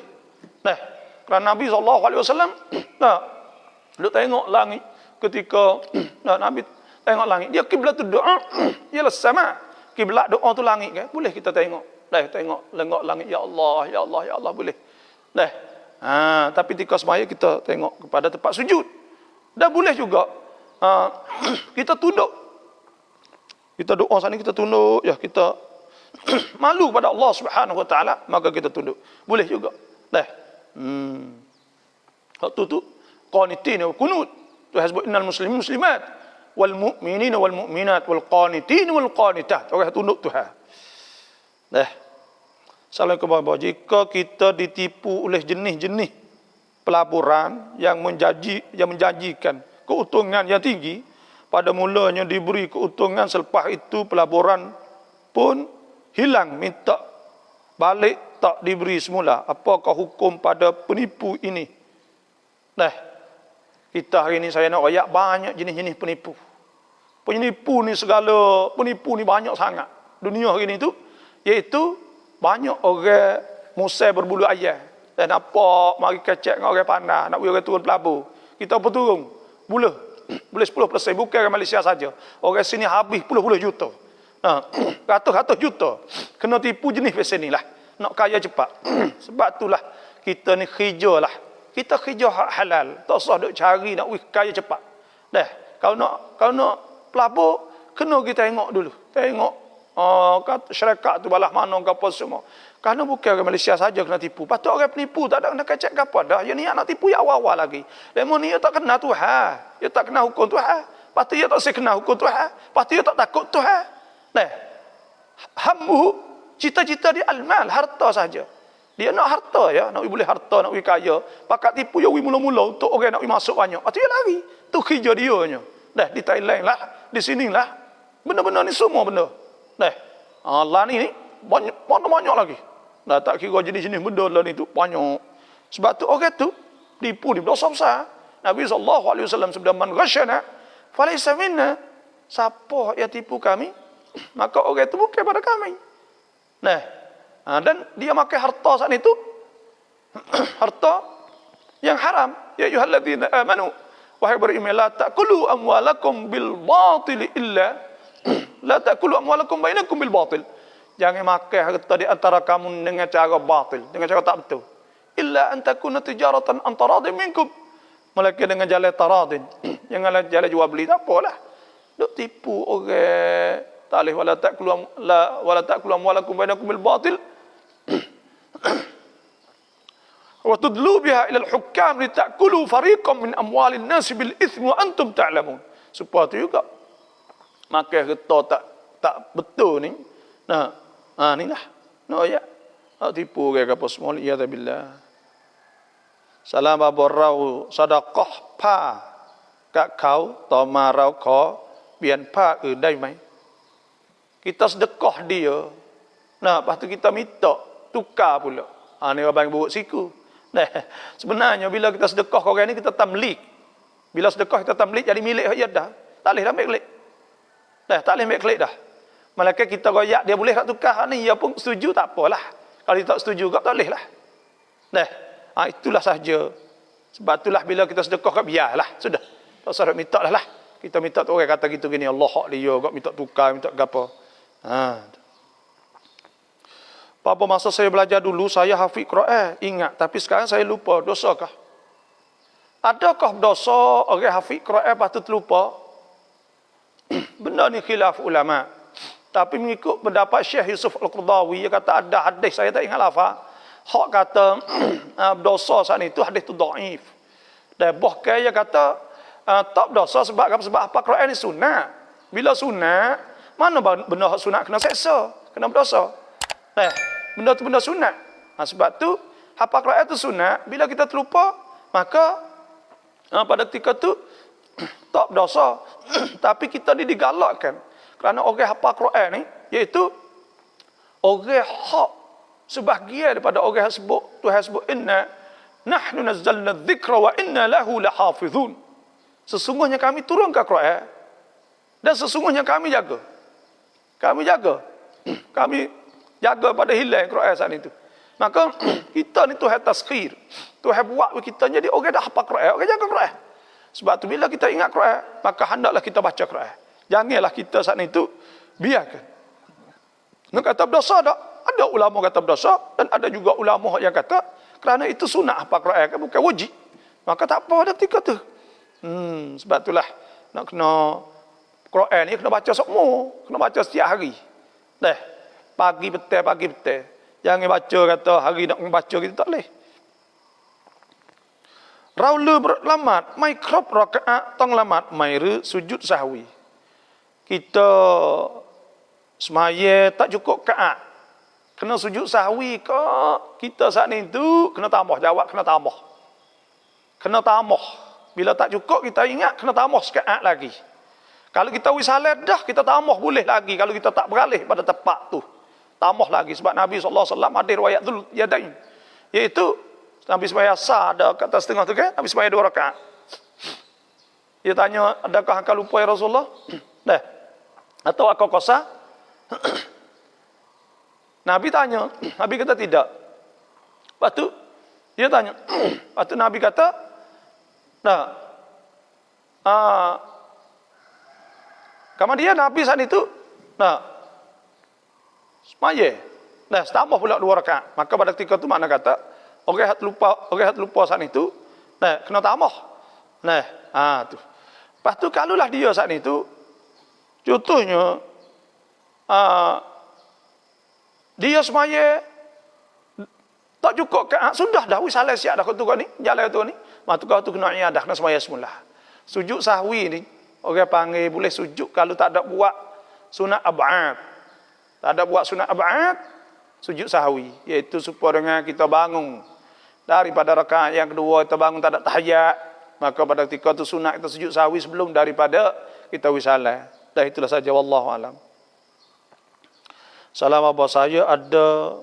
S1: Nah, kerana Nabi SAW duk tengok langit ketika Nabi tengok langit. Dia kiblat doa ialah sama. Kiblat doa tu langit kan? Boleh kita tengok. Tengok langit ya Allah, ya Allah, ya Allah boleh. Tapi ketika semaya kita tengok kepada tempat sujud. Dah boleh juga. Kita tunduk. Kita doa saat ni kita tunduk ya kita malu pada Allah Subhanahu wa taala maka kita tunduk. Boleh juga. Waktu tu qanitin wa kunut. Tu hasbu innal muslimin muslimat wal mu'minina wal mu'minat wal qanitin wal qanitat. Orang tunduk Tuhan. Assalamualaikum warahmatullahi wabarakatuh. Jika kita ditipu oleh jenis-jenis pelaburan yang menjanjikan keuntungan yang tinggi, pada mulanya diberi keuntungan, selepas itu pelaburan pun hilang, minta balik tak diberi semula. Apakah hukum pada penipu ini? Kita hari ini saya nak ayat banyak jenis-jenis penipu. Penipu ni segala, penipu ni banyak sangat. Dunia hari ini tu, iaitu banyak orang musai berbulu ayam. Dan nampak mari kecek dengan orang pandai, nak beri orang turun pelabur. Kita berturun, boleh 10%, bukan orang Malaysia saja. Orang sini habis puluh-puluh juta. Ratus-ratus juta kena tipu jenis macam ni lah, nak kaya cepat. Sebab itulah kita ni kerja lah, kita kerja hak halal, tak usah duk cari nak kaya cepat. Kalau nak pelabur kena kita tengok dulu, tengok syarikat tu balah mana ke apa semua. Kerana bukan orang Malaysia saja kena tipu, patut orang penipu tak ada kena kecek ke apa dah. Yang ni nak tipu yang awal-awal lagi. Lemon ni dia tak kena Tuhan, dia tak kena hukum Tuhan, patut dia tak kena hukum Tuhan, patut dia tak takut Tuhan. Hammu cita-cita dia almal, harta saja. Dia nak harta ya, nak boleh harta, nak kaya. Pakat tipu ya mula-mula untuk orang nak masuk banyak. Atau dia lari. Tu kerja dia nya. Di Thailand lah, di sini lah. Benda-benda ni semua benda. Allah ni banyak lagi. Tak kira jenis-jenis benda lah ni tu banyak. Sebab tu orang tu tipu ni dosa besar. Nabi SAW sabda man ghasyana falaysa minna. Siapa yang tipu kami, maka orang itu bukan pada kami. Dan dia makan harta saat itu harta yang haram. Ya ayyuhalladzina amanu, wahai beriman, la ta'kulu amwalakum bil batil illa la ta'kulu amwalakum bainakum bil batil. Jangan makan harta di antara kamu dengan cara batil, dengan cara tak betul. Illa an takuna tijaratan an taradin minkum. Melainkan dengan jalan taradin, Janganlah jalan jual beli, tak apalah. Duk tipu orang. Tak boleh wala ta'kulu amwalakum bainakum bil batil. Wa tudlu biha ila al-hukam litakulu fariqam min amwalin nas bil itsmi wa antum ta'lamun. Supaya tu juga. Maka kita tak betul ni. Nah, inilah. No ya. Tak tipu ke apa semua ya billah. Salam aborau sedekah pa kat kau to marau ko bian pa dai mai. Kita sedekah dia. Nah, lepas tu kita minta tukar pula. Ni abang buruk siku. Nah, sebenarnya bila kita sedekah kau orang ni kita tamlik. Bila sedekah kita tamlik jadi milik dia dah. Tak boleh dah ambil kelik. Dah, tak boleh ambil kelik dah. Malaikat kita royak dia boleh tak tukar ni, dia pun setuju tak apalah. Kalau dia tak setuju juga tak boleh lah. Dah. Itulah sahaja. Sebab itulah bila kita sedekah kat biarlah. Sudah. Tak usah minta lah. Kita minta tu orang kata gitu gini, Allah hak dia kau minta tukar, minta gapo. Apa masa saya belajar dulu saya hafiz Quran, ingat, tapi sekarang saya lupa. Dosakah? Adakah dosa orang hafiz Quran patut lupa? Benda ni khilaf ulama. Tapi mengikut pendapat Syekh Yusuf Al-Qaradawi, dia kata ada hadis, saya tak ingat lafaz. Hak kata dosa saat itu hadis tu dhaif. Dan bahkan dia kata tak dosa sebab apa Quran ni sunat. Bila sunat, mana benda hak sunat kena seksa, kena berdosa. Benda tu benda sunat. Sebab tu hafal Quran tu sunat, bila kita terlupa, maka pada ketika tu tak berdosa. Tapi kita ni digalakkan. Kerana orang hafal Quran ni, iaitu orang hak sebahagian daripada orang yang sebut, Tuhan sebut, inna nahnu nazzalna dzikra wa inna lahu lahafizun. Sesungguhnya kami turunkan Quran dan sesungguhnya kami jaga. Kami jaga. Kami jaga pada hilang Quran saat itu. Maka kita ni Tuhan tazkir. Tuhan buat kita jadi orang dah hafal Quran, orang jaga Quran. Sebab tu bila kita ingat Quran, maka hendaklah kita baca Quran. Janganlah kita saat itu biarkan. Nak kata berdosa tak? Ada ulama kata berdosa dan ada juga ulama yang kata kerana itu sunat hafal Quran, kan bukan wajib. Maka tak apa pada ketika tu. Sebab itulah nak kena Quran ni kena baca semua, kena baca setiap hari. Dah, pagi petang. Jangan baca kata hari nak membaca kita tak boleh. Raulu berlamat, mai krop rakaat tong lamat, mai sujud sahwi. Kita semaya tak cukup kaat. Kena sujud sahwi ke? Kita saat ni tu kena tambah, jawab kena tambah. Kena tambah. Bila tak cukup kita ingat kena tambah sekaat lagi. Kalau kita wisalat dah kita tambah boleh lagi kalau kita tak beralih pada tempat tu. Tambah lagi sebab Nabi SAW ada riwayat Dzul Yadain. Iaitu Nabi sembahyang asar ada kat atas setengah tu kan, Nabi sembahyang 2 rakaat. Dia tanya, adakah engkau lupa ya Rasulullah? Dah. Atau engkau qasar? Nabi tanya, Nabi kata tidak. Lepas tu dia tanya. Lepas tu Nabi kata, dah. Kemudian Nabi saat itu, dah. Semaya. Dah, tambah pula 2 rakaat. Maka pada ketika itu makna kata, orang yang lupa saat itu, nah, kena tambah. Nah, tu. Lepas tu kalaulah dia saat itu, contohnya, dia semaya tak cukup sudah dah salah siap dah kau ni, jalan tu ni, maka kau tu kena iadah, kena semaya semula. Sujud sahwi ni, orang panggil boleh sujud kalau tak ada buat sunat ab'ad. Tak ada buat sunat ab'ad, sujud sahwi, iaitu supaya dengan kita bangun daripada rakaat yang kedua kita bangun tak ada tahiyat, maka pada ketika itu sunat kita sujud sahwi sebelum daripada kita wisalah. Dah itulah saja, wallahu alam. Salam abah saya ada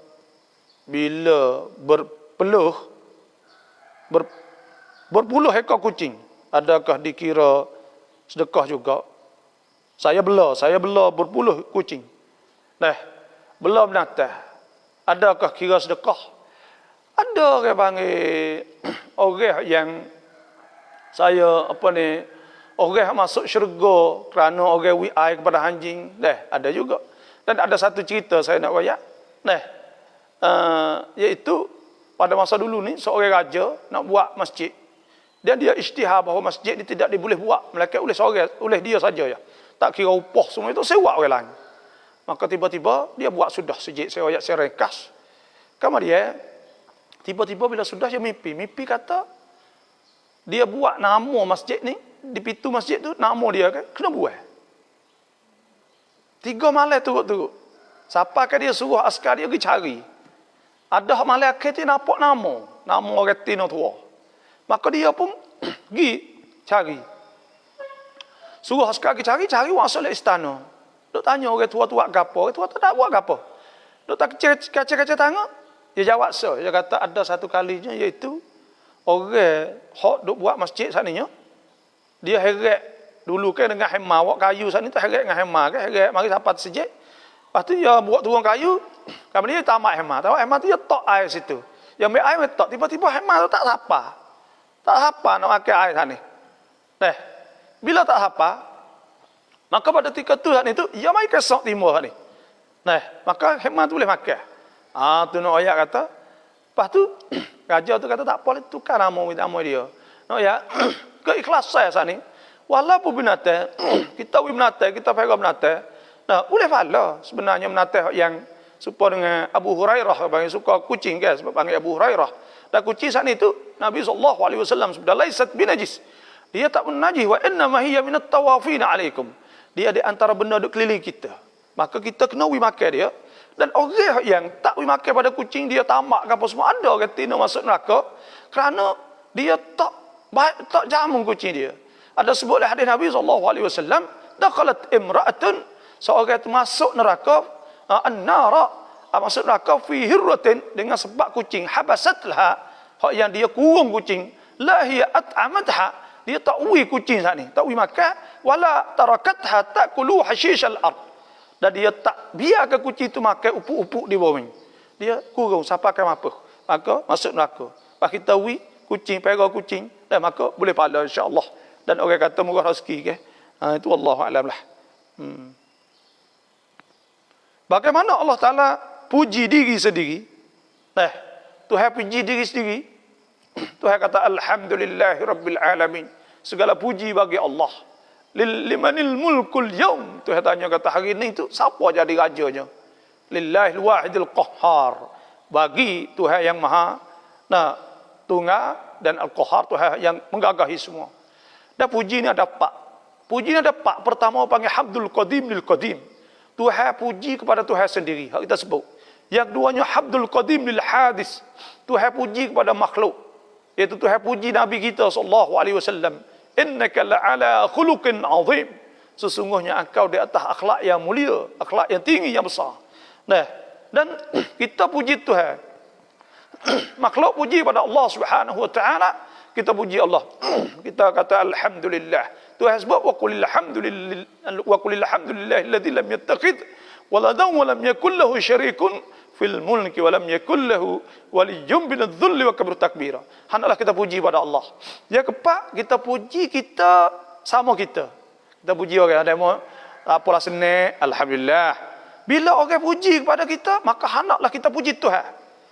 S1: bila berpuluh ekor kucing, adakah dikira sedekah juga? Saya bela berpuluh kucing. Nah, bela binatang. Adakah kira sedekah? Ada orang panggil orang yang saya orang masuk syurga kerana orang wi'ai kepada anjing. Dah, ada juga. Dan ada satu cerita saya nak royak. Nah, iaitu pada masa dulu ni seorang raja nak buat masjid. Dan dia isytihar bahawa masjid ni tidak diboleh buat melainkan oleh seorang, oleh dia saja ya. Tak kira upah semua itu sewa orang lain. Maka tiba-tiba dia buat sudah sejik saya ayat saya ringkas. Kemudian tiba-tiba bila sudah dia mimpi kata dia buat nama masjid ni di pintu masjid tu nama dia kan kena buat. 3 malam turut-turut. Siapa kan dia suruh askar dia pergi cari. Ada malam akhir dia nampak nama orang Tino tua. Maka dia pun pergi cari. Suruh askar pergi cari masuk ke istana. Duk tanya orang tua-tua gapo, orang tua tak buat gapo. Duk tak kaca-kaca tengok, dia jawab so. Dia kata ada satu kalinya iaitu orang hok duk buat masjid saninya. Dia heret dulu kan dengan hemah, buat kayu sani tu heret dengan hemah kan, heret mari sampai sejik. Lepas tu dia buat turun kayu, kemudian dia tamat hemah. Tamat hemah tu dia tok air situ. Dia ambil air tok, tiba-tiba hemah tu tak sapa. Tak sapa nak pakai air sana. Bila tak sapa, maka pada ketika tu ni tu ia mai kesok timur ni. Maka hemah tu boleh makan. Tu nak ayat kata, lepas tu raja tu kata tak boleh tukar nama dia. Nak ayat keikhlasan sana ni. Walaupun binatang, kita binatang, kita pegang binatang. Boleh pahala sebenarnya binatang yang serupa dengan Abu Hurairah panggil suka kucing kan sebab panggil Abu Hurairah. Dan kucing saat itu Nabi SAW sebut laisat binajis. Dia tak najis wa inna ma hiya minat tawafin alaikum. Dia di antara benda duk keliling kita. Maka kita kena makan dia. Dan orang yang tak makan pada kucing dia tamak ke apa semua ada orang tina masuk neraka kerana dia tak jamu kucing dia. Ada sebutlah hadis Nabi SAW, dakhalat imra'atun, seorang itu masuk neraka an-nara, masuk neraka fi hirratin dengan sebab kucing habasatlah, hak yang dia kurung kucing, la hiya at'amatha, dia tak ui kucing saat ni, tak ui makan, wala tarakatha ta'kulu hashishal ard, dan dia tak biarkan kucing itu makan upuk-upuk di bawah ni. Dia kurung siapa akan apa, maka masuk neraka. Pak kita ui kucing, pera kucing, dan maka boleh pahala insya-Allah. Dan orang kata murah rezeki ke. Itu wallahu a'lam lah. Bagaimana Allah Ta'ala puji diri sendiri? Tuhan puji diri sendiri. Tuhan kata alhamdulillahi rabbil alamin. Segala puji bagi Allah. Limanil mulkul yaum. Tuhan tanya kata hari ini tu siapa jadi rajanya? Lillahil wahidil qahhar. Bagi Tuhan yang maha tunggal dan al-qahhar, Tuhan yang menggagahi semua. Dan puji ni ada 4. Puji ni ada 4. Pertama panggil hamdul qadim lil qadim. Tuhan puji kepada Tuhan sendiri. Hak kita sebut. Yang keduanya hamdul qadim lil hadis. Tuhan puji kepada makhluk. Iaitu Tuhan puji Nabi kita sallallahu alaihi wasallam. Innaka la'ala khuluqin azim. Sesungguhnya engkau di atas akhlak yang mulia, akhlak yang tinggi, yang besar. Dan kita puji Tuhan. Makhluk puji kepada Allah Subhanahu wa taala. Kita puji Allah. Kita kata alhamdulillah. Tuhan sebut wa qulil hamdulillah alladzi lam yattakhidh waladan wa lam yakul lahu syarikun fil mulki wa lam yakul lahu waliyyun min adh-dhulli wa kabir takbira. Hendaklah kita puji pada Allah. Yang keempat, kita puji kita sama kita. Kita puji orang ada mau apalah senang, alhamdulillah. Bila orang puji kepada kita, maka hendaklah kita puji Tuhan.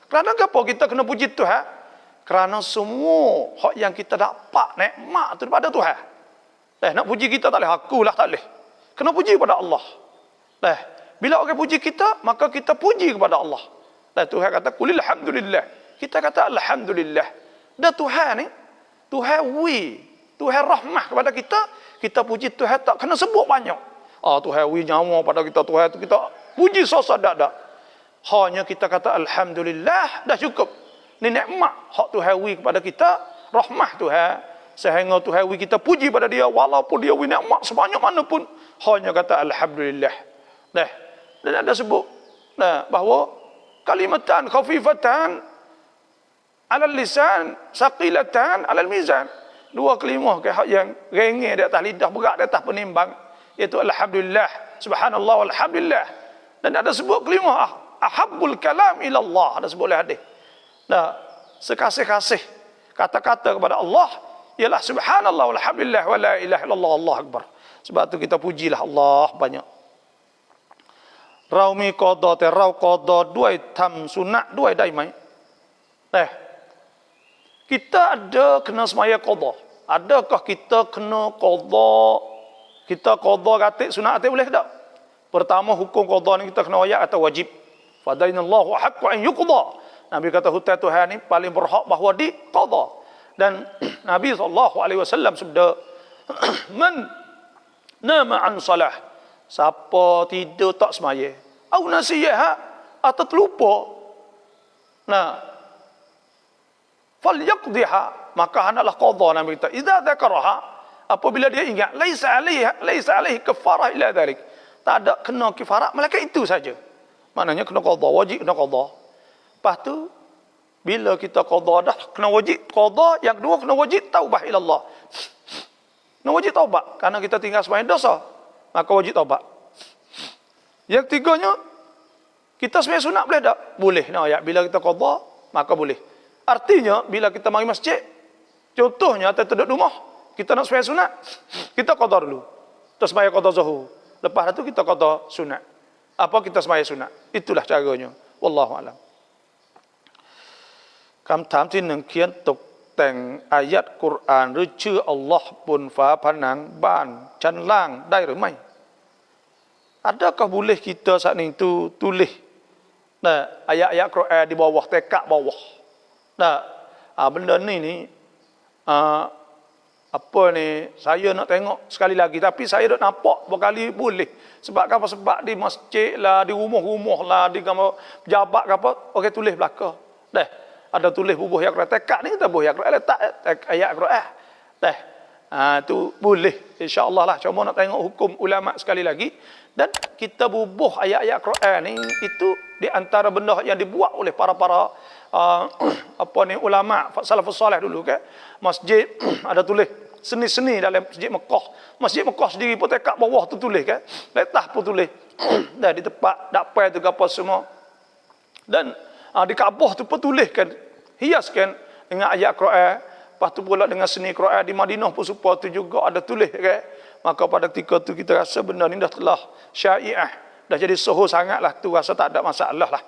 S1: Kerana apa kita kena puji Tuhan? Kerana semua hak yang kita dapat nikmat tu daripada Tuhan. Nak puji kita tak boleh, akulah tak boleh. Kena puji kepada Allah. Bila orang puji kita, maka kita puji kepada Allah. Tuhan kata qulil hamdulillah. Kita kata alhamdulillah. Dan Tuhan ni, Tuhan Tuhan rahmah kepada kita, kita puji Tuhan tak kena sebut banyak. Tuhan nyawa pada kita, Tuhan tu kita puji sosok dak. Hanya kita kata alhamdulillah dah cukup. Ni nikmat hak Tuhan kepada kita, rahmah Tuhan. Sehingga Tuhan kita puji pada dia walaupun dia nikmat sebanyak mana pun, hanya kata alhamdulillah. Dan ada sebut bahawa kalimatan khafifatan alal lisan, saqilatan alal mizan. 2 kalimah hak yang ringan di atas lidah, berat di atas penimbang, iaitu alhamdulillah, subhanallah, walhamdulillah. Dan ada sebut kalimah ahabbul kalam ila Allah, ada sebutlah hadis. Sekasih-kasih kata-kata kepada Allah ialah subhanallah walhamdulillah wa la ilaha illallah, Allah akbar. Sebab tu kita pujilah Allah banyak. Raumi qada te rau qada 2 tham sunat 2 ได้ไหม kita ada kena semaya qada. Adakah kita kena qada? Kita qada katik sunat atik boleh tak? Pertama hukum qada ni kita kena ayat atau wajib. Fadainallahu haqqu an yuqda. Nabi kata hutang Tuhan ni paling berhak bahawa di qada. Dan Nabi SAW sabda, man nama an salah, siapa tidur tak semaya, au nasiyaha atau terlupa, nah falyaqdiha, maka hendaklah qada. Nabi kata idza dzakaraha, apabila dia ingat, laisa alaihi kafarah illa dzalik, tak ada kena kafarah melainkan itu saja. Maknanya kena qada, wajib kena qada. Lepas tu bila kita qada dah kena wajib qada, yang kedua kena wajib taubah ila Allah. Kena wajib taubat kerana kita tinggal sembahyang dosa, maka wajib taubat. Yang ketiganya, kita sembahyang sunat boleh tak? Boleh. Nah, ayat bila kita qada maka boleh. Artinya bila kita mari masjid, contohnya atau duduk rumah, kita nak sembahyang sunat, kita qada dulu. Terus sembahyang qada zuhur. Lepas itu kita qada sunat. Apa kita sembahyang sunat? Itulah caranya. Wallahu a'lam. คำถามที่หนึ่งเขียนตกแต่งอายะห์กุรอานหรือชื่ออัลลอฮ์บนฝาผนังบ้านชั้นล่างได้หรือไม่ Adakah boleh kita saat itu tulis ayat-ayat Quran di bawah, tekak bawah? Benda ni apa ni, saya nak tengok sekali lagi, tapi saya dah nampak berkali boleh. Sebab apa? Sebab di masjid lah, di rumah-rumah lah, di pejabat ke apa, okey tulis belakang. Ada tulis bubuh ayat Quran, tekak ni kita bubuh ayat Quran, letak ayat Quran. Tu boleh, insya-Allah lah. Cuma nak tengok hukum ulama sekali lagi. Dan kita bubuh ayat-ayat Quran ni, itu di antara benda yang dibuat oleh para ulama salafus salih dulu kan. Masjid ada tulis seni-seni dalam masjid Mekah. Masjid Mekah sendiri pun tekak bawah tu tulis kan. Letak pun tulis. Dah di tempat dakpai tu apa semua. Dan di Kaabah tu pun tuliskan, hiaskan dengan ayat Quran. Lepas tu pula dengan seni Quran di Madinah pun supaya tu juga ada tulis kan. Maka pada ketika tu kita rasa benda ni dah telah syai'ah, dah jadi sohor sangatlah, tu rasa tak ada masalah lah.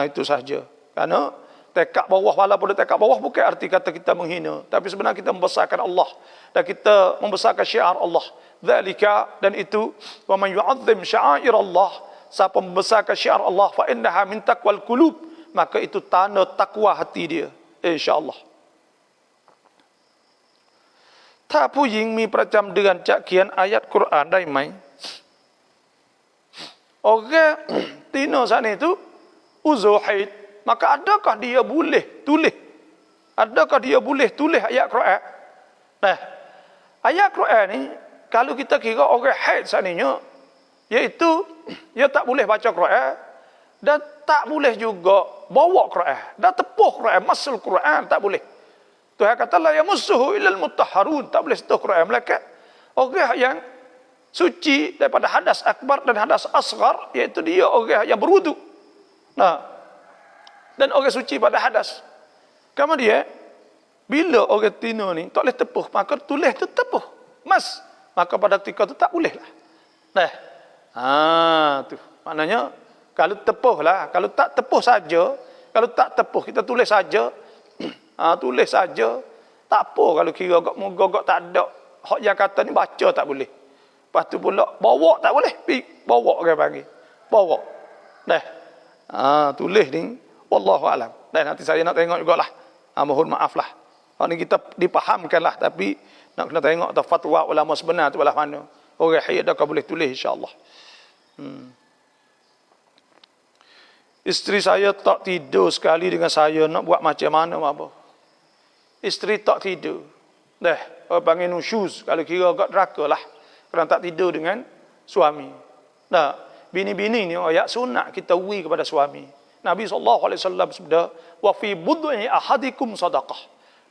S1: Itu saja. Kerana tekak bawah, walaupun tekak bawah bukan arti kata kita menghina, tapi sebenarnya kita membesarkan Allah dan kita membesarkan syiar Allah. Dzalika, dan itu, wa man yu'azzim sya'air Allah, siapa membesarkan syiar Allah, fa innaha min taqwal qulub, maka itu tanda takwa hati dia, insya-Allah. ถ้าผู้หญิงมีประจำเดือนจะเขียนอายัดกุรอานได้ไหม Orang tino sana itu uzur haid, maka adakah dia boleh tulis? Adakah dia boleh tulis ayat Quran? Nah, ayat Quran ni kalau kita kira orang haid sananya, iaitu dia tak boleh baca Quran dan tak boleh juga bawa Quran dan tepuh Quran, masul Quran tak boleh. Tuhan kata la yamussuhu illal mutahharun, tak boleh sentuh Quran melainkan orang yang suci daripada hadas akbar dan hadas asghar, iaitu dia orang yang berwudu. Dan orang suci pada hadas. Kemudian bila orang tino ni tak boleh tepuh, maka tulis tu tepuh mas, maka pada ketika tu tak boleh lah. Tu maknanya kalau tepuh lah, kalau tak tepuh saja, kalau tak tepuh kita tulis saja. Tulis saja, tak apa kalau kira gogok tak ada hak yang kata ni baca tak boleh. Lepas tu pula bawa tak boleh, bawa orang panggil bawa. Tulis ni wallahu alam. Dan nanti saya nak tengok jugalah. Mohon maaf lah, hak ni kita dipahamkan lah, tapi nak kena tengok tu fatwa ulama sebenar tu belah mana. Orang haid dah boleh tulis insya-Allah. Isteri saya tak tidur sekali dengan saya, nak buat macam mana apa? Isteri tak tidur. Orang panggil nusyuz, kalau kira agak neraka lah, kerana tak tidur dengan suami. Bini-bini ni ayat sunat kita wi kepada suami. Nabi SAW sabda, wa fi bud'i ahadikum sadaqah,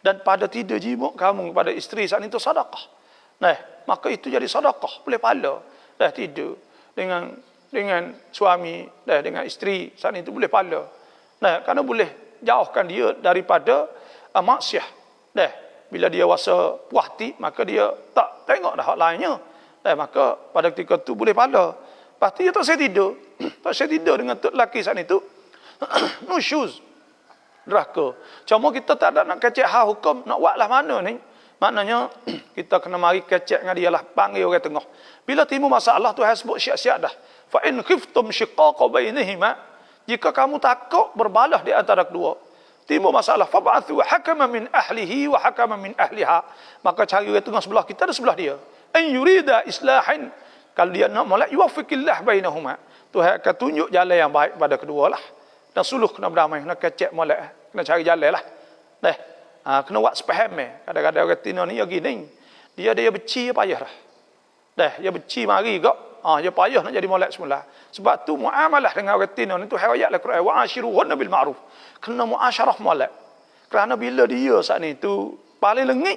S1: dan pada tidur jimuk kamu kepada isteri saat itu sedekah. Maka itu jadi sedekah, boleh pahala. Tidur dengan suami, dengan isteri saat itu boleh pahala. Kerana boleh jauhkan dia daripada maksiat. Bila dia rasa puas hati, maka dia tak tengok dah hak lainnya. Maka pada ketika itu boleh pahala. Lepas tu dia tak saya tidur. Tak saya tidur dengan lelaki saat itu. Nusyuz. neraka. Cuma kita tak ada nak kecek hal hukum, nak buat lah mana ni. Maknanya kita kena mari kecek dengan dia lah, panggil orang tengah. Bila timbul masalah tu sebut siap-siap dah. Fa in khiftum shiqaqa bainihima, jika kamu takut berbalah di antara kedua, timbul masalah, fab'athu hakaman min ahlihi wa hakaman min ahliha, maka cari orang tengah sebelah kita dan sebelah dia. An yurida islahin, kalau dia nak molek yuwaffiqillah bainahuma, Tuhan akan tunjuk jalan yang baik pada kedua lah. Dan suluh kena berdamai, kena kecek molek, kena cari jalan lah. Kena buat sepaham. Kadang-kadang orang Tino ni gini, dia beci payah dah. Dia beci mari kok. Dia payah nak jadi molek semula. Sebab tu muamalah dengan orang Tino ni tu ayat Al-Quran, wa ashiruhunna bil ma'ruf. Kena muasyarah molek. Kerana bila dia saat ni tu paling lengit,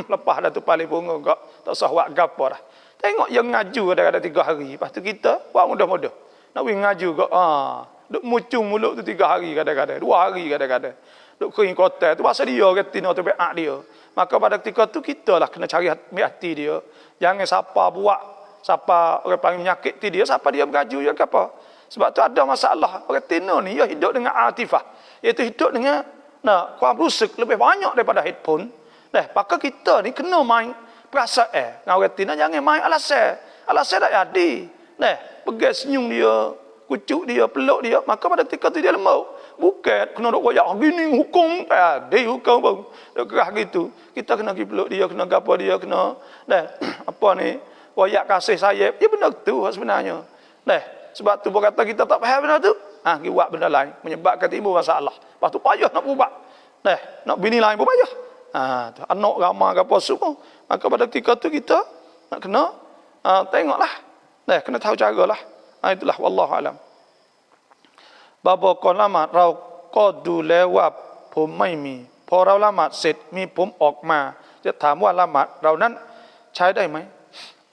S1: lepas dah tu paling bunga kok, tak usah buat gapo dah. Tengok yang ngaju kadang-kadang 3 hari, lepas tu kita buat mudah-mudah. Nak pergi ngaju kok, duk mucung mulut tu 3 hari kadang-kadang, 2 hari kadang-kadang. Duk kering kotak tu pasal dia kata no tu beak dia. Maka pada ketika tu kita lah kena cari hati dia. Jangan siapa buat, siapa orang panggil menyakit dia, siapa dia beraju ya ke apa. Sebab tu ada masalah. Orang Tino ni dia hidup dengan atifah. Iaitu hidup dengan kuam rusuk lebih banyak daripada handphone. Maka kita ni kena main perasaan. Dengan orang Tino jangan main alasan. Alasan tak jadi. Pegang senyum dia, kucuk dia, peluk dia, maka pada ketika tu dia lembut. Bukan kena duk koyak gini hukum, dia hukum pun. Duk kerah gitu. Kita kena pergi peluk dia, kena gapo dia, kena apa ni, koyak kasih sayap. Ya benda tu sebenarnya. Sebab tu kata kita tak faham benda tu, pergi buat benda lain menyebabkan timbul masalah. Lepas tu payah nak berubah. Nak bini lain pun payah. Anak ramai ke apa semua. Maka pada ketika tu kita nak kena tengoklah. Kena tahu caralah. Itulah wallahu alam. Babo kon lamaเราก็ดูแล้วว่าผมไม่มีพอเราละหมาดเสร็จมีผมออกมาจะถามว่าละหมาดเรานั้นใช้ได้ไหม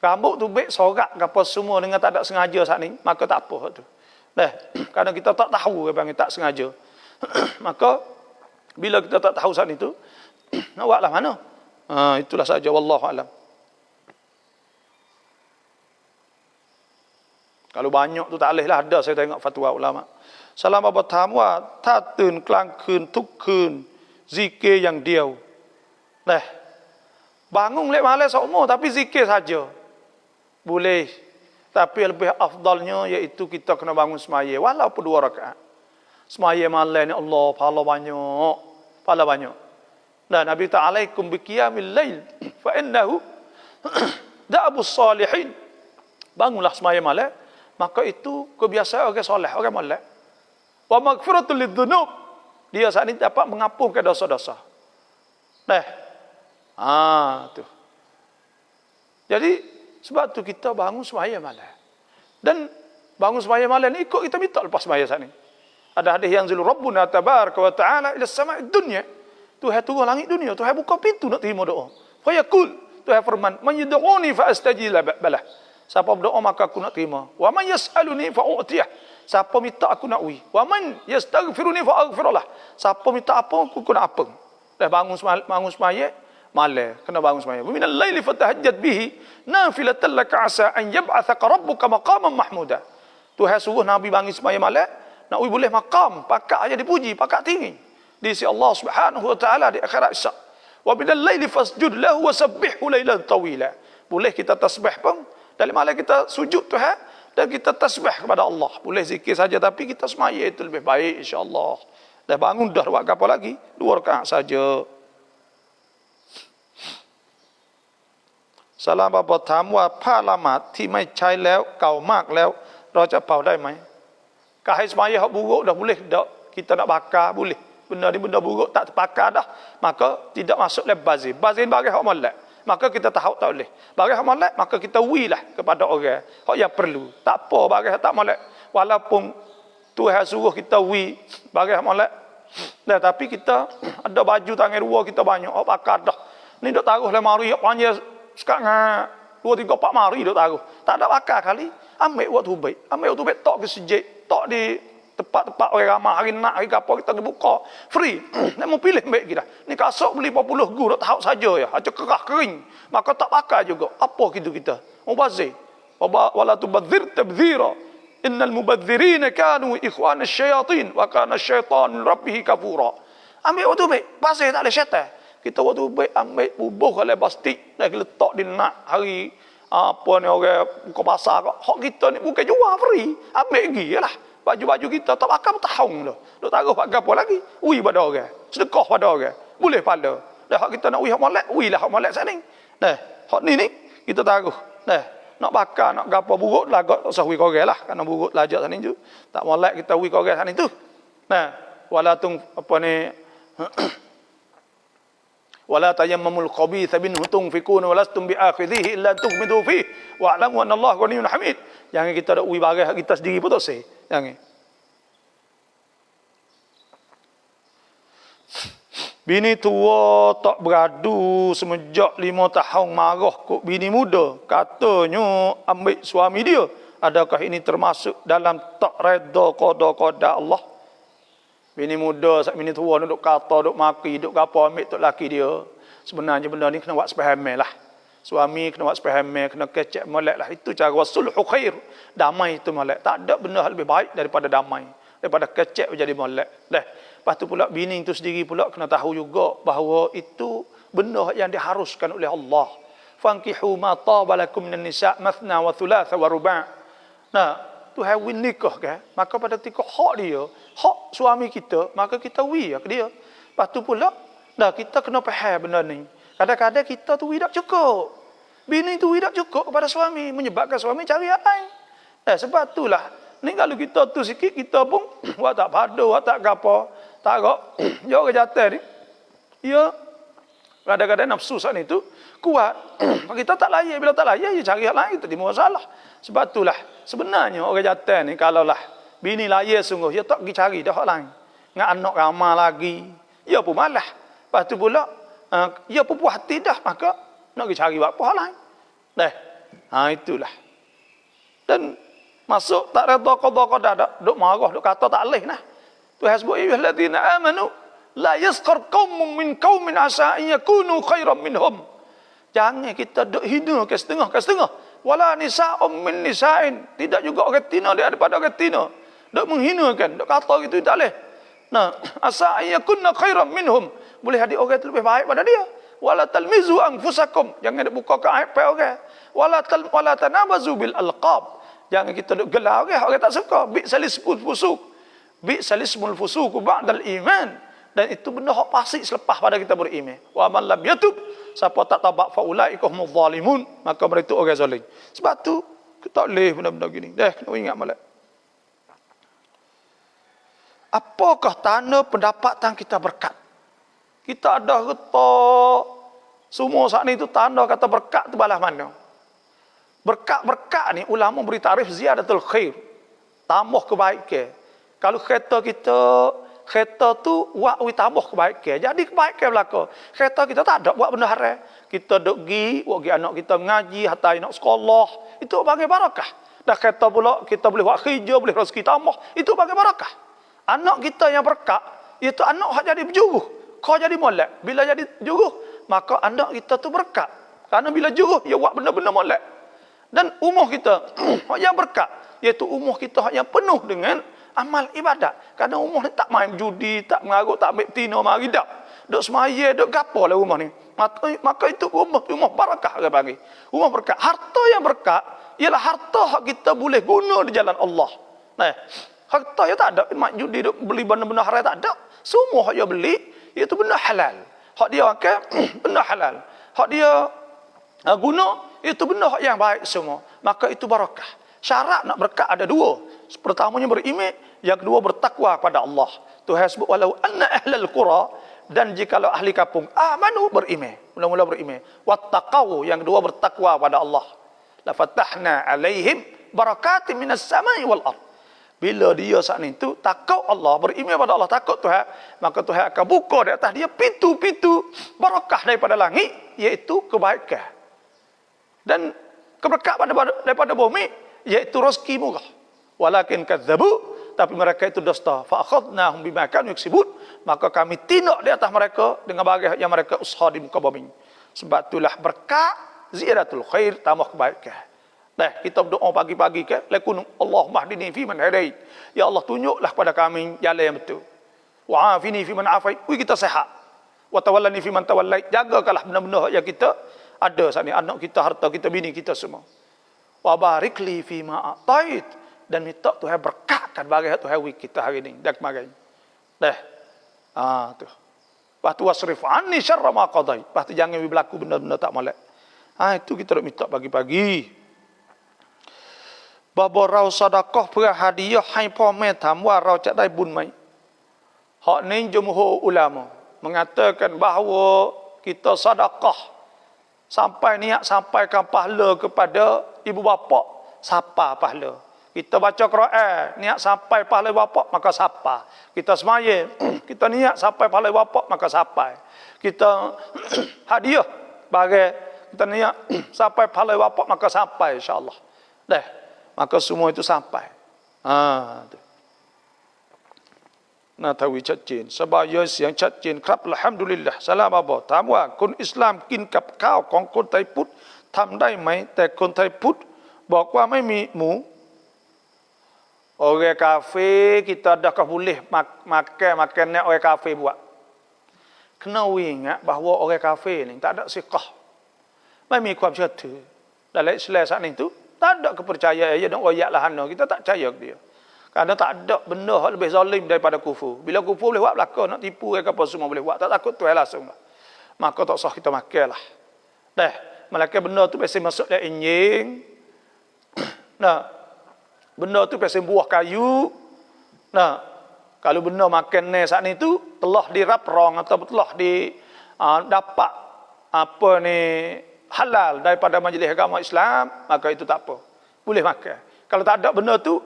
S1: rambut tu baik sorak ke apa semua dengan tak ada sengaja saat ni, maka tak apa tu. Kadang kita tak tahu ke panggil tak sengaja. Maka bila kita tak tahu saat itu nak buatlah mana? Itulah saja wallahu alam. Kalau banyak tu tak boleh lah, ada saya tengok fatwa ulama. สลามบอกถามว่าถ้าตื่นกลางคืนทุกคืนzikir yang dia. Bangun lek malam semua tapi zikir saja. Boleh. Tapi lebih afdalnya iaitu kita kena bangun semaya walaupun 2 rakaat. Semaya malam ni Allah pahala banyak. Pahala banyak. Dan Nabi ta'alaikum biqiyamil lail fa innahu da'abus salihin. Bangunlah semaya malam, maka itu kebiasaan orang soleh, orang molek. Wa maghfiratul lidzunub, dia saat ini dapat mengampunkan dosa-dosa. Tu. Jadi sebab tu kita bangun sembahyang malam. Dan bangun sembahyang malam ni ikut kita minta lepas sembahyang saat ni. Ada hadis yang zul rabbuna tabaraka wa taala ila sama'id dunya. Tuhan turun langit dunia, Tuhan buka pintu nak terima doa. Fa yaqul, Tuhan firman, "Man yad'uni fa astajib lah." Siapa berdoa maka aku nak terima. Wa man yas'aluni fa u'tiyah. Siapa minta aku nak ui. Wa man yastaghfiruni fa aghfirlah. Siapa minta apa aku nak apa. Dah bangun sembahyang malam, kena bangun sembahyang. Min al-laili fatahajjat bihi nafilatan laka asa an yab'athaka rabbuka maqaman mahmuda. Tuhan suruh Nabi bangun sembahyang malam, nak ui boleh maqam, pakak aja dipuji, pakak tinggi di sisi Allah Subhanahu wa taala di akhirat Isya. Wa min al-laili fasjud lahu wa sabbihhu lailan tawila. Boleh kita tasbih pun dalam malam kita sujud Tuhan dan kita tasbih kepada Allah. Boleh zikir saja tapi kita semaya itu lebih baik insya-Allah. Dah bangun dah buat apa lagi? 2 rakaat saja. สลามบอกถามว่าผ้าละหมาดที่ไม่ใช้แล้วเก่ามากแล้วเราจะเป่าได้ไหม Kahai semaya hak buruk dah boleh dak kita nak bakar boleh. Benda ni benda buruk tak terbakar dah, maka tidak masuk dalam bazir. Bazir bagi hak molek. Maka kita tahu tak boleh. Bagi hak molek maka kita wilah kepada orang hak yang perlu. Tak apa bagi hak tak molek. Walaupun Tuhan suruh kita wi bagi hak molek. Tapi kita ada baju tangan 2 kita banyak hak bakar dah. Ni dok taruh dalam mari hak panjang sekarang 2 3 4 mari dok taruh. Tak ada bakar kali. Ambil waktu baik. Ambil waktu baik tok ke sejik, tok di tempat-tempat orang ramai hari nak hari apa kita buka free. Nak mau pilih baik kita. Ni kasut beli 40 gu tak tahu saja ya. Aja kerah kering. Maka tak pakai juga. Apa gitu kita? Mubazir. Wala tubadzir tabdzira. Innal mubadzirina kanu ikhwana syayatin wa kana syaitan rabbih kafura. Ambil waktu baik, pasal tak ada syaitan. Kita waktu baik ambil bubuh kalau plastik dah letak di nak hari apa ni orang buka pasar hak kita ni bukan jual free. Ambil pergi lah. Baju-baju kita tak pakai tahun dah. Dok taruh pakai apa lagi? Ui pada orang. Sedekah pada orang. Boleh pada. Dah hak kita nak ui hak molek, ui lah hak molek sini. Dah, hak ni kita taruh. Dah, nak bakar, nak gapo buruk lagat tak usah ui korang lah. Kerana buruk lajak sana tu. Tak molek kita ui korang sana tu. Nah, walatung apa ni wala tayammamul khabitha minhu tunfikuna walastum biakhidhihi illa tughmidu fihi wa'lamu anna Allah ghaniyyun hamid. Jangan kita dak ui barang kita sendiri pun tak sah. Jangan. Bini tua tak beradu semenjak 5 tahun marah kok bini muda. Katanya ambil suami dia. Adakah ini termasuk dalam tak reda qada Allah? Bini muda, bini tua duduk kata, duduk maki, duduk apa ambil tok laki dia. Sebenarnya benda ni kena buat sepaham lah. Suami kena buat sepaham, kena kecek molek lah. Itu cara sulhu khair. Damai itu molek. Tak ada benda lebih baik daripada damai. Daripada kecek menjadi molek. Dah. Lepas tu pula bini itu sendiri pula kena tahu juga bahawa itu benda yang diharuskan oleh Allah. Fankihu ma taba lakum minan nisa' mathna wa thulatha wa ruba'. Nah, Tuhan win nikah kan? Maka pada ketika hak dia, hak suami kita, maka kita wi ke dia. Lepas tu pula, dah kita kena faham benda ni. Kadang-kadang kita tu tidak cukup. Bini tu tidak cukup kepada suami, menyebabkan suami cari yang lain. Sebab itulah, ni kalau kita tu sikit, kita pun buat tak padu, buat tak apa, tak agak, jauh kejahatan ni. Ya, kadang-kadang nafsu saat itu kuat. Kita tak layak, bila tak layak, dia cari yang lain, kita timbul masalah. Sebab itulah, sebenarnya orang jantan ni, kalaulah bini layak sungguh, dia tak pergi cari dah orang lain. Dengan anak ramah lagi, dia pun malah. Lepas tu pula, dia pun puas hati dah, maka nak pergi cari apa hal lain. Itulah. Dan masuk tak reda qada, duk marah, duk kata tak leh nah. Tuhan sebut ayyuhallazina amanu la yaskhar qaumun min qaumin asa an yakunu khairan minhum. Jangan kita duk hina ke setengah. Wala nisa'um min nisa'in. Tidak juga orang tina daripada orang tina. Duk menghinakan, duk kata gitu tak leh. Nah, asa an yakunna khairan minhum. Boleh ada orang itu lebih baik pada dia. Wala talmizu anfusakum. Jangan duk buka ke aib orang. Wala tanabazu bil alqab. Jangan kita duk gelar orang tak suka. Bi'salismul fusuk. Bi'salismul fusuku ba'dal iman. Dan itu benda hak pasti selepas pada kita beriman. Wa man lam yatub, siapa tak taubat fa ulaika humuz zalimun, maka mereka itu orang zalim. Sebab tu kita tak boleh benda-benda gini. Kena ingat molek. Apakah tanda pendapatan kita berkat? Kita ada kata semua saat ni itu tanda kata berkat tu balas mana? Berkat-berkat ni ulama beri tarif ziyadatul khair. Tambah kebaikan. Kalau kereta tu buat tambah kebaikan. Jadi kebaikan belaka. Kereta kita tak ada buat benda haram. Kita duk pergi anak kita mengaji, hatai nak sekolah, itu bagi barakah. Dah kereta pula kita boleh buat kerja, boleh rezeki tambah, itu bagi barakah. Anak kita yang berkat, iaitu anak hak jadi berjuruh. Kau jadi molek. Bila jadi juruh, maka anak kita tu berkat. Karena bila juruh, dia buat benda-benda molek. Dan umur kita hak yang berkat, iaitu umur kita hak yang penuh dengan amal ibadat. Kerana umur ni tak main judi, tak mengarut, tak ambil betina, mari dak. Duk semaya, duk gapo lah rumah ni. Maka itu rumah barakah orang panggil. Rumah berkat. Harta yang berkat ialah harta hak kita boleh guna di jalan Allah. Harta yang tak ada, mak judi duk beli benda-benda haram tak ada. Semua hak dia beli iaitu benda halal. Hak dia makan benda halal. Hak dia guna itu benda hak yang baik semua. Maka itu barakah. Syarat nak berkat ada dua. Pertamanya beriman, yang kedua bertakwa kepada Allah. Tuhan sebut walau anna ahlal qura, dan jikalau ahli kampung amanu beriman, mula-mula beriman, wattaqau, yang kedua bertakwa kepada Allah. La fatahna alaihim barakatin minas samai wal ard. Bila dia saat itu takut Allah, beriman pada Allah, takut Tuhan, maka Tuhan akan buka di atas dia pintu-pintu barakah daripada langit, iaitu kebaikan. Dan keberkatan daripada bumi, iaitu rezeki murah. Walakin kadzabu, tapi mereka itu dusta. Fa akhadnahum bima kanu yaksibun, maka kami tindak di atas mereka dengan bagai yang mereka usaha di muka bumi. Sebab itulah berkat ziyadatul khair, tambah kebaikan. Kita berdoa pagi-pagi ke, lakun Allahumma hdini fi man hadait. Ya Allah, tunjuklah pada kami jalan yang betul. Wa afini fi man afait. Kita sehat. Wa tawallani fi man tawallait. Jagakanlah benar-benar yang kita ada saat ni, anak kita, harta kita, bini kita semua. Wa barik li fi ma atait. Dan minta Tuhan berkatkan bagi Tuhan kita hari ini dan kemarin. Tu. Lepas tu wasrif anni syarra ma qadait. Lepas tu jangan berlaku benda-benda tak molek. Itu kita nak minta pagi-pagi. Babo rau sedekah พื่อhadiahให้พ่อแม่ถามว่าเราจะได้บุญไหม Hak ni jumhur ulama mengatakan bahawa kita sedekah sampai niat sampaikan pahala kepada ibu bapa, siapa pahala. Kita baca Quran, niat sampai pahala bapa, maka siapa. Kita sembahyang, kita niat sampai pahala bapa, maka sampai. Kita hadiah bagi kita niat sampai pahala bapa, maka sampai insya-Allah. Maka semua itu sampai. Tu. น่าทวีชัดเจนสบายเยอะเสียงชัดเจนครับอัลฮัมดุลิลละห์สลามบอกถามว่าคนอิสลามกินกับข้าวของคนไทยพุทธทำได้ไหมแต่คนไทยพุทธบอกว่าไม่มีหมู Orang kafir kita adakah boleh makan orang kafir buat? Kena ingat bahawa orang kafir ni tak ada siqah.ไม่มีความเชื่อถือ dalam Islam saat ni tu tak ada kepercayaan dia nak royak lahana, kita tak percaya ke dia. Kerana tak ada benda yang lebih zalim daripada kufur. Bila kufur boleh buat belaka, nak tipu ke apa semua boleh buat, tak takut Tuhan langsung. Maka tak sah kita makanlah. Malaikat benda tu biasa masuk dalam enjing. Benda tu biasa buah kayu. Kalau benda makan ni saat ni tu telah diraprong atau telah dapat apa ni halal daripada majlis agama Islam, maka itu tak apa, boleh makan. Kalau tak ada benda tu,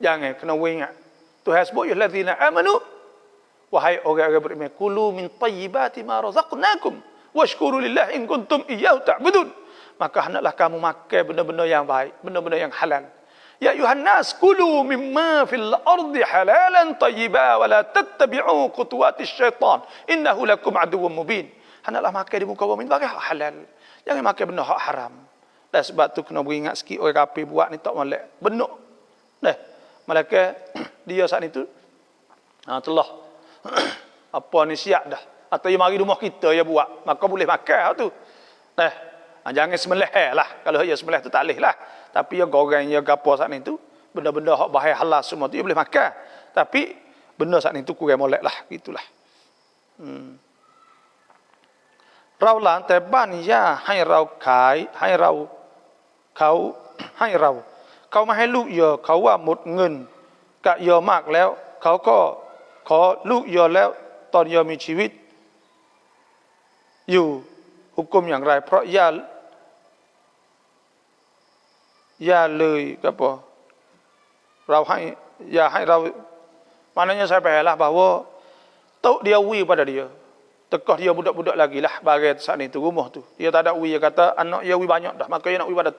S1: jangan, kena ingat. Tuhan sebut ya allazina amanu, wahai orang-orang beriman, kulu min tayyibati ma razaqnakum washkuru lillahi in kuntum iyyahu ta'budun. Maka hendaklah kamu makan benda-benda yang baik, benda-benda yang halal. Ya ayuhan nas kulu mimma fil ardi halalan tayyiba wa la tattabi'u khutuwatis syaitan innahu lakum aduwwum mubin. Hendaklah makan di muka bumi bagi hak halal. Jangan makan benda hak haram. Dan sebab tu kena beringat sikit orang kafir buat ni tak molek. Benuk. Malaikat dia saat itu telah apa ni siap dah. Atau dia mari rumah kita dia buat, maka boleh makan tu. Jangan sembelih lah. Kalau dia sembelih tu tak boleh lah. Tapi dia goreng dia gapo saat ni tu, benda-benda hak bahaya halal semua tu dia boleh makan. Tapi benda saat ni tu kurang molek lah, gitulah. เราหลานแต่บ้านย่าให้เราขายให้เราเขาให้เราเขาไม่ให้ลูกเยอะเขาว่าหมดเงินกะเยอะมากแล้วเขาก็ขอลูกเยอะแล้วตอนเยอะมีชีวิตอยู่หุกมอย่างไรเพราะย่าเลยก็พอเราให้อย่าให้เรา maknanya saya pahamlah bahawa tok dia wi pada dia tekah dia budak-budak lagi lah bagai saat itu rumah tu. Dia tak ada wi, dia kata anak dia wi banyak dah. Maka dia nak wi pada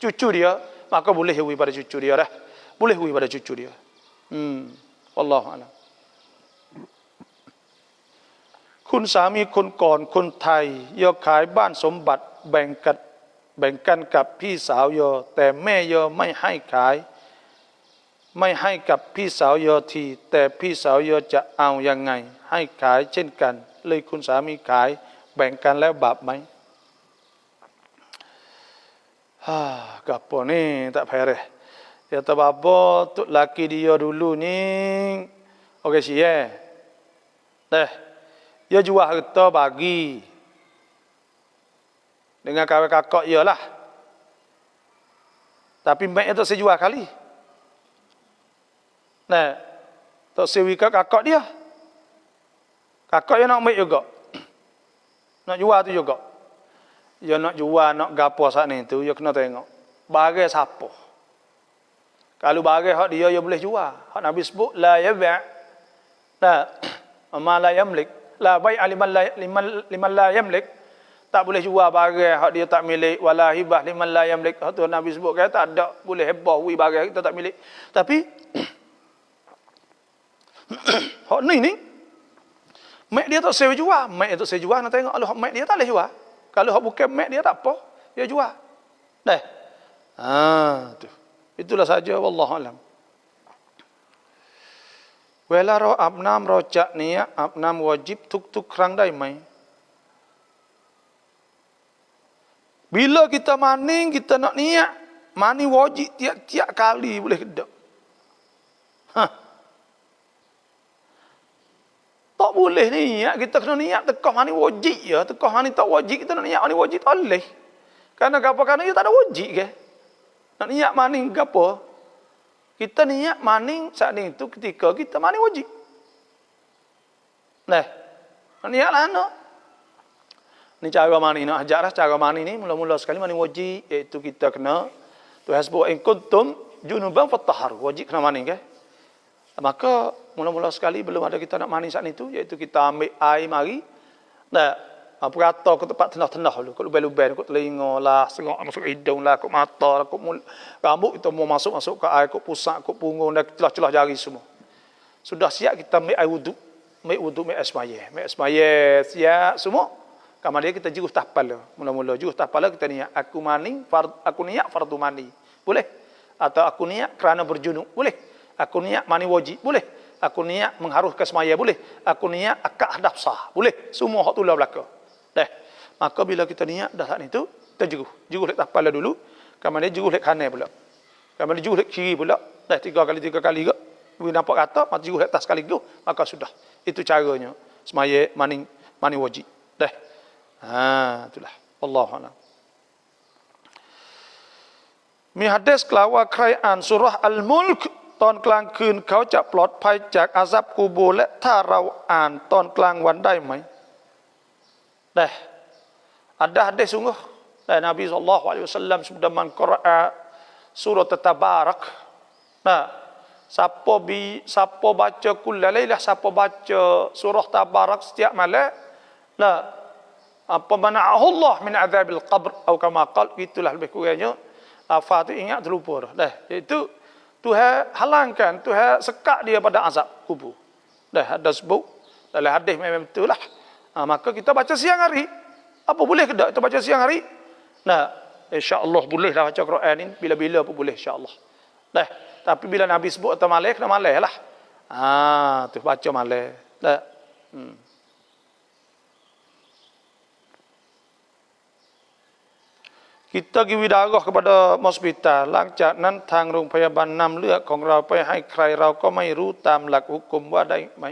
S1: cucu dia, maka boleh wi pada cucu dia dah. Boleh wi pada cucu dia. Wallahu a'lam. คุณสามีคนก่อนคนไทยยอขายบ้านสมบัติแบ่งกันกับพี่สาวยอแต่แม่ยอไม่ให้ขายไม่ให้กับพี่สาวยอทีแต่พี่สาวยอจะเอายังไงให้ขายเช่นกันเลยคุณสามีขายแบ่งกันแล้วบาปไหมgapo ni tak pereh ya tababo tu laki dia dulu ni okey sia dia jual harta bagi dengan kawan kakak dia lah tapi mak dia tak sejual kali tak sewi kakak dia kakak dia nak ambil juga nak jual tu juga dia nak jual nak gapo saat ni tu dia kena tengok bagai siapa kalau bagai hak dia boleh jual hak Nabi sebut la yabi' ma la yamlik la bai' liman la yamlik tak boleh jual bagai hak dia tak milik wala hibah liman la yamlik hak tu Nabi sebut kata tak ada boleh hebah wi bagai kita tak milik tapi hak ni mak dia tak sewa jual, mak dia tak sewa jual, nak tengok kalau mak dia tak boleh jual. Kalau hak bukan mak dia tak apa, dia jual. Tu. Itulah saja, wallahu alam. Wala ro abnam rojak niat abnam wajib tuk krang dai mai. Bila kita maning kita nak niat, mani wajib tiap-tiap kali boleh kedak. Tak boleh niat, kita kena niat tekah mani wajib ya, tekah mani tak wajib kita nak niat mani wajib tak boleh. Karena apa? Karena dia tak ada wajib ke. Nak niat maning ke apa? Kita niat maning saat itu ketika kita maning wajib. Nah, niatlah nak. Ni cara mani nak ajar cara mani ni mula-mula sekali mani wajib, iaitu kita kena Tuhan sebut in kuntum junuban fatahharu, wajib kena mani ke. Maka mula-mula sekali belum ada kita nak mani saat itu, iaitu kita ambil air mari. Nah, perata ke tempat tenah-tenah dulu, ke lubang-lubang, ke telinga lah, sengok masuk hidung lah, ke mata lah, ke rambut kita mau masuk ke air, ke pusat, ke punggung dan celah-celah jari semua. Sudah siap kita ambil air wuduk, ambil asmaya. Ambil asmaya siap semua. Kemudian kita juruh tahpala. Mula-mula juruh tahpala kita niat aku mani, aku niat fardu mani. Boleh? Atau aku niat kerana berjunub. Boleh? Aku niat mani wajib. Boleh? Aku niat mengharuhkan semaya. Boleh? Aku niat akad hadap sah. Boleh? Semua hak tulah belaka. Dah. Maka bila kita niat dah saat itu, kita juruh. Juruh lek tahpala dulu. Kemudian juruh lek kanan pula. Kemudian juruh lek kiri pula. Dah 3 kali ke. Bila nampak kata, maka juruh lek atas sekali go, maka sudah. Itu caranya. Semaya mani wajib. Dah. Itulah. Wallahu a'lam. Mi hadis kelawa kerajaan surah Al-Mulk ตอนกลางคืนเขาจะปลอดภัยจากอาซับกูโบและถ้าเราอ่านตอนกลางวันได้ไหมได้ada hadis sungguh dari Nabi SAW sudah mengqara'a surah Tabarak. Nah, siapa baca kulla lailah, siapa baca surah Tabarak setiap malam, nah, apa mana'ahu Allah min azabil qabr atau kama qala, itulah lebih kurangnya lafaz tu ingat terlupa dah. Iaitu Tuhan halangkan, Tuhan sekak dia pada azab kubur. Dah ada sebut dalam hadis memang betul lah. Maka kita baca siang hari. Apa boleh ke tak kita baca siang hari? Nah, insya-Allah boleh lah baca Quran ni bila-bila pun boleh insya-Allah. Dah, tapi bila Nabi sebut atau malam kena malam lah. Tu baca malam. Dah. Kita pergi widarah kepada hospital หลังจากนั้นทางโรงพยาบาลนำเลือดของเราไปให้ใครเราก็ไม่รู้ตามหลักhukumว่าได้ไหม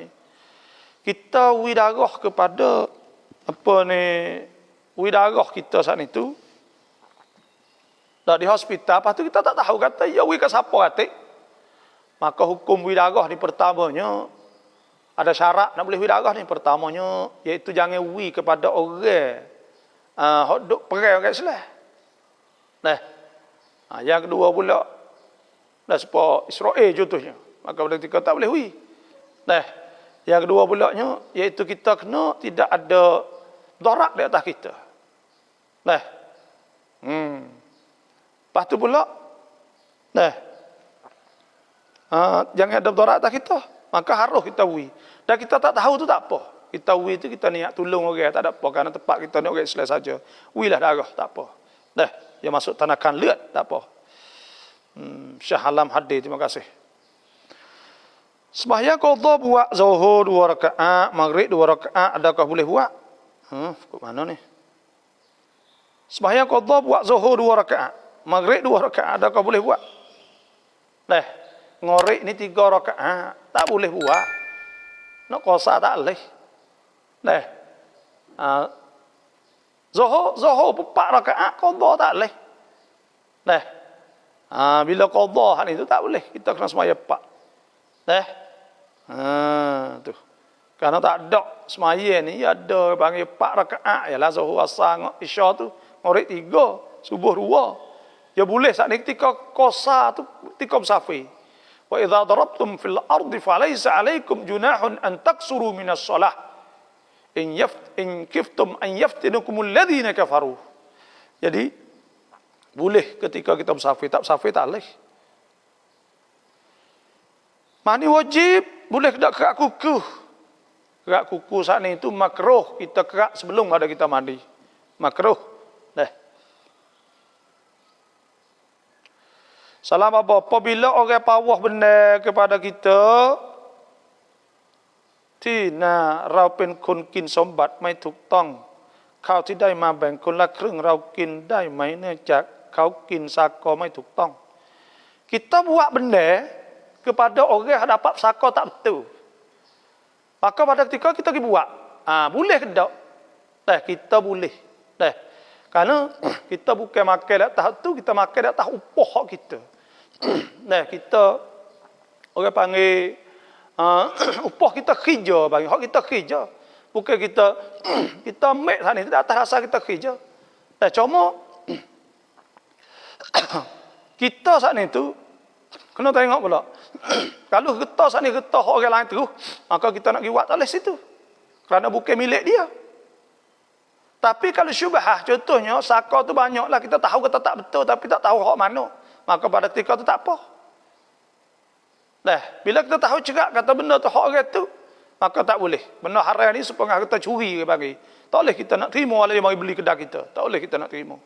S1: Kita widarah kepada apa ni widarah kita saat itu dah di hospital, lepas tu kita tak tahu kata ya wi ke siapa kata. Maka hukum widarah ni pertamanya ada syarat nak boleh widarah ni, pertamanya iaitu jangan wi kepada orang hok duk perang kat Islam. Nah, yang kedua pula dah sepa Israel contohnya, maka pada ketika tak boleh wi. Nah, yang kedua pula nya iaitu kita kena tidak ada darat di atas kita. Nah. Lepas tu pula nah. Jangan ada darat atas kita, maka harus kita wi. Dan kita tak tahu tu tak apa. Kita wi tu kita niat tolong orang, tak ada apa, kerana tempat kita ni orang Islam saja. Wilah darah tak apa. Dah, dia masuk tanakan liat tak apa. Syah Alam hadir, terima kasih. Sembahyang qadha buat zuhur 2 rakaat, maghrib 2 rakaat, adakah boleh buat? Kok mana ni? Sembahyang qadha buat zuhur 2 rakaat, maghrib 2 rakaat, adakah boleh buat? Dah, ngorek ni 3 rakaat, tak boleh buat. Nak qasa tak boleh. Dah. Zuhur 4 rakaat, qadha tak boleh. Dah. Bila qadha ni tu tak boleh, kita kena sembahyang 4. Dah. Tu. Karena tak ada sembahyang ni ada panggil 4 rakaat ialah zuhur, asar, isya tu ngorek 3, subuh 2. Ya boleh saat ni ketika qasa tu ketika musafir. Wa idza darabtum fil ardi falaysa 'alaikum junahun an taksuru minas shalah in kiftum an yaftinukumul ladzina kafaru. Jadi boleh ketika kita musafir, tak musafir tak boleh. Mani wajib, boleh tidak kerak kuku. Kerak kuku saat ni itu makruh, kita kerak sebelum ada kita mandi. Makruh. Dah. Salam apa? Apabila orang pawah benar kepada kita, Tina เราเป็นคนกินสมบัติไม่ถูกต้องข้าวที่ได้มาแบ่งคนละครึ่งเรากินได้ไหมเนื่องจากเขากินซากอไม่ถูกต้อง Kita buat benda kepada orang yang dapat saka tak betul. Maka pada ketika kita pergi buat, boleh ke tak? Kita boleh. Kerana kita bukan makan dak tahu tu, kita makan dak tahu upah hak kita. Kita orang panggil upah kita kerja bagi hak kita kerja. Bukan kita ambil sana itu atas rasa kita kerja. Cuma kita saat itu kena tengok pula. Kalau getah saat ni getah orang lain tu, maka kita nak pergi buat tak situ. Kerana bukan milik dia. Tapi kalau syubhah, contohnya saka tu banyaklah kita tahu kata tak betul tapi tak tahu hak mana. Maka pada ketika tu tak apa. Bila kita tahu cegak kata benda tu hak orang tu, maka tak boleh. Benda haram ni supaya kita curi ke bagi. Tak boleh kita nak terima walaupun dia mari beli kedai kita. Tak boleh kita nak terima.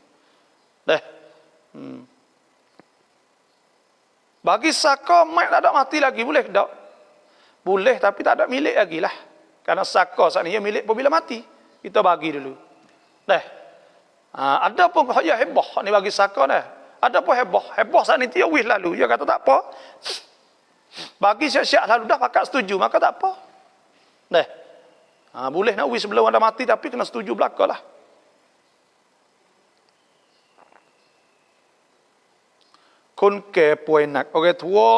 S1: Bagi saka mat tak ada mati lagi boleh ke tak? Boleh tapi tak ada milik lagi lah. Kerana saka saat ni ia milik apabila mati. Kita bagi dulu. Ada pun ya hebah ni bagi saka dah. Ada pun hebah. Hebah saat ni dia wis lalu. Dia kata tak apa. Bagi siap-siap lalu dah pakat setuju maka tak apa. Boleh nak wis sebelum ada mati tapi kena setuju belaka lah. Kon ke puai nak orang tua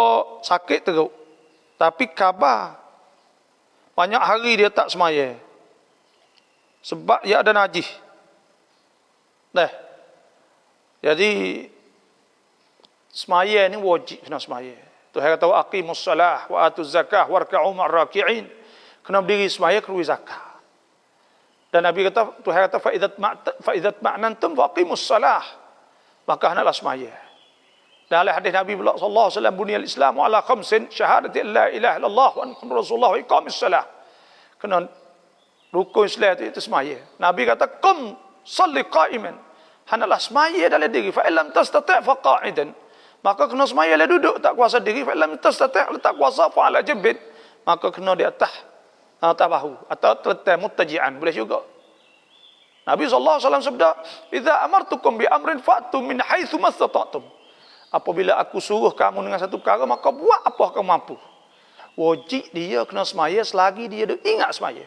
S1: sakit teruk tapi khabar banyak hari dia tak semaya sebab dia ada najis. Jadi semaya ni wajib kena semaya. Tuhan kata aqimus salah wa atuz zakah warka'u ma'raki'in. Kena berdiri semaya keluar zakat. Dan Nabi kata Tuhan kata fa idzat ma'nantum faqimus salah. Maka hendaklah semaya. Dan oleh hadis Nabi sallallahu alaihi wasallam buniyal Islam ala khamsin syahadati la ilaha illallah wa anna rasulullah wa iqamis salah. Kena rukun Islam itu semaya. Nabi kata qum salli qa'iman. Hendaklah semaya dalam diri fa illam tastati' fa qa'idan. Maka kena semaya lah duduk tak kuasa diri fa illam tastati' tak kuasa fa ala jabin. Maka kena di atas bahu atau terletak muttaji'an boleh juga. Nabi sallallahu alaihi wasallam sabda, "Idza amartukum bi amrin fa'tu min haitsu mastata'tum." Apabila aku suruh kamu dengan satu perkara, maka buat apa kamu mampu. Wajib dia kena semaya selagi dia ingat semaya.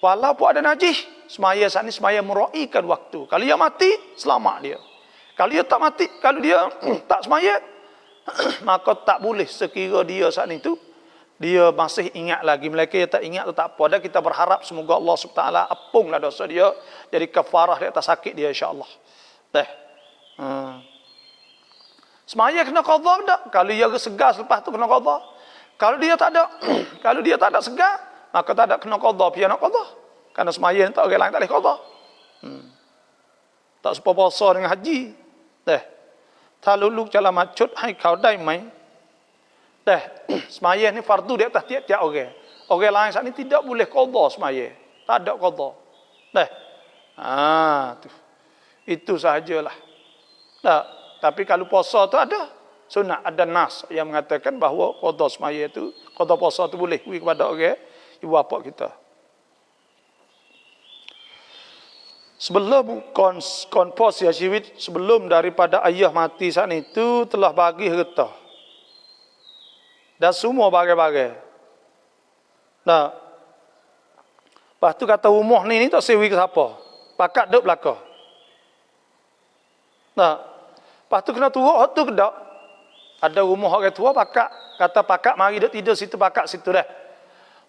S1: Walaupun ada najis, semaya saat ni semaya meraihkan waktu. Kalau dia mati, selamat dia. Kalau dia tak mati, kalau dia tak semaya, maka tak boleh sekira dia saat itu dia masih ingat lagi. Mereka yang tak ingat tu tak apa. Dan kita berharap semoga Allah SWT apunglah dosa dia. Jadi kafarah di atas sakit dia insya-Allah. Semaya kena qadha tak? Kalau dia segar selepas tu kena qadha. Kalau dia tak ada kalau dia tak ada segar, maka tak ada kena qadha, dia nak qadha. Kerana semaya tak orang lain tak boleh qadha. Tak sepa puasa dengan haji. Ta lulu jalan macut hai kau dai mai. Semaya ni fardu di atas tiap-tiap orang. Orang lain saat ni tidak boleh qadha semaya. Tak ada qadha. Itu sahajalah. Tapi kalau puasa tu ada sunat, ada nas yang mengatakan bahawa qadha semaya tu, qadha puasa tu boleh kepada orang ibu bapa kita. Sebelum konfos ya Syawid, sebelum daripada ayah mati saat itu telah bagi harta. Dan semua bagai-bagai. Lepas tu kata rumah ni tak sewi ke siapa. Pakat duk belakang. Lepas tu kena turut hak tu ke tak? Ada rumah orang tua pakat, kata pakat mari duk tidur situ, pakat situ dah.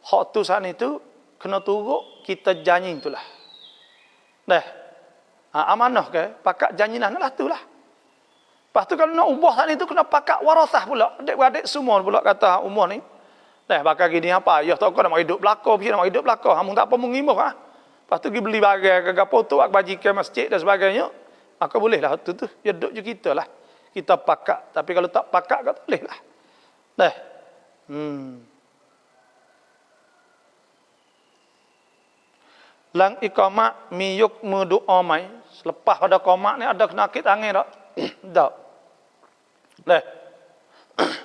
S1: Hak tu saat itu kena turut kita janji itulah. Amanah ke? Pakat janji lah tu lah. Lepas tu kalau nak ubah saat itu kena pakat warasah pula. Adik-adik semua pula kata umur ni. Bakal gini apa? Ya tak kau nak mari duk belakang, nak mari duk belakang. Hamun tak apa mengimuh Lepas tu pergi beli barang ke gapo tu, bajikan masjid dan sebagainya. Maka bolehlah tu ya duduk je kita lah. Kita pakat. Tapi kalau tak pakat tak boleh lah. Lang iqamat miyuk mudu'a mai. Selepas pada qamat ni ada kena akid angin tak? Tak. Leh.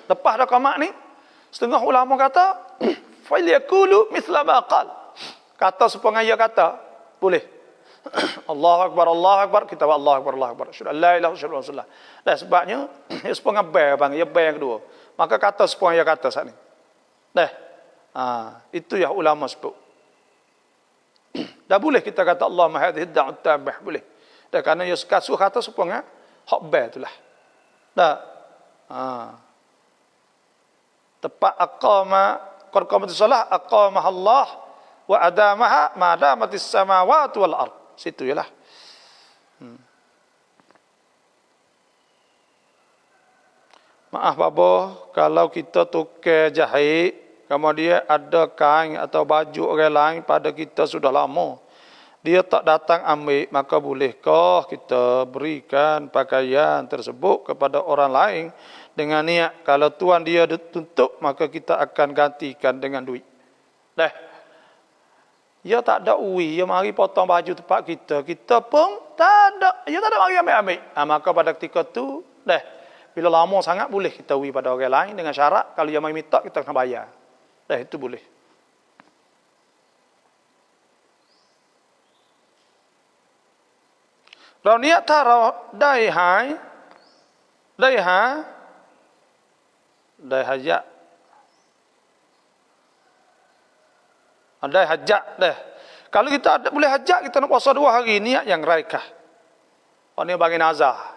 S1: Lepas dah qamat ni, setengah ulama kata, falyaqulu mithla ma qal. Kata sepengaya kata, boleh. Allahu Akbar, kita buat Allahu Akbar. Syukur la ilaha illallah. Dah sebabnya, sepengah bang, ya bang yang kedua. Maka kata sepengaya kata saat ni. Dah. Itu yang ulama sebut. Dah boleh kita kata Allahumma hadhihi da'ut tabah, boleh. Dah kerana ya kasuh kata sepengah hak bang itulah. Dah. Tepat aqama qamati salah aqamah Allah wa adamaha ma damatis samawati wal ard. Situ ialah. Maaf babo, kalau kita tukar jahit, kemudian ada kain atau baju orang lain pada kita sudah lama, dia tak datang ambil, maka bolehkah kita berikan pakaian tersebut kepada orang lain dengan niat kalau tuan dia tuntut, maka kita akan gantikan dengan duit. Dah. Dia tak ada uwi, dia mari potong baju tempat kita. Kita pun tak ada, dia tak ada mari ambil-ambil. Maka pada ketika tu, dah. Bila lama sangat boleh kita uwi pada orang lain dengan syarat kalau dia mari minta kita kena bayar. Dah, itu boleh. Rau niat tarau dai hajat. Ada hajat dah. Kalau kita ada boleh hajat, kita nak puasa 2 hari, niat yang raikah. Ini bagi nazar.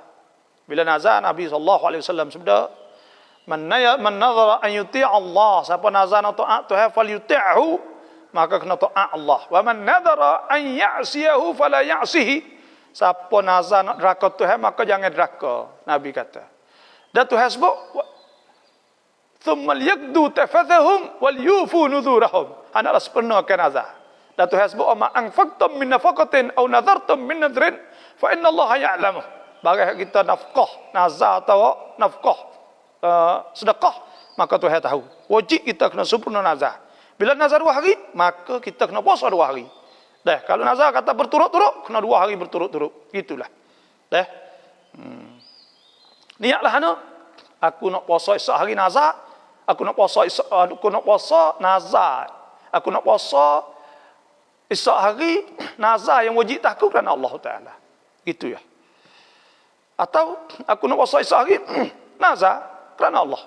S1: Bila nazar, Nabi SAW sabda, Man nazara an yuti' Allah, siapa nazar nak taat Tuhan, fal yuti'hu, maka kena taat Allah. Wa man nazara an ya'siyahu fala ya'sihi, siapa nazar nak deraka Tuhan, maka jangan deraka. Nabi kata. Dan Tuhan sebut, thumma liyaqdu tafathahum wal yufu nuzurahum. Anaklah sepenuhkan nazar. Dan Tuhan sebut, ma anfaqtum min nafaqatin aw nadartum min nadrin fa inna Allah ya'lamu. Bagi kita nafkah, nazar atau nafkah, sedekah, maka Tuhan tahu. Wajib kita kena sempurna nazar. Bila nazar 2 hari, maka kita kena puasa 2 hari. Dah, kalau nazar kata berturut-turut, kena 2 hari berturut-turut. Gitulah. Dah. Niatlah ana, aku nak puasa esok hari nazar, aku nak puasa nazar. Aku nak puasa esok hari nazar yang wajib aku kerana Allah Taala. Gitu ya. Atau aku nak puasa esok hari nazar kerana Allah.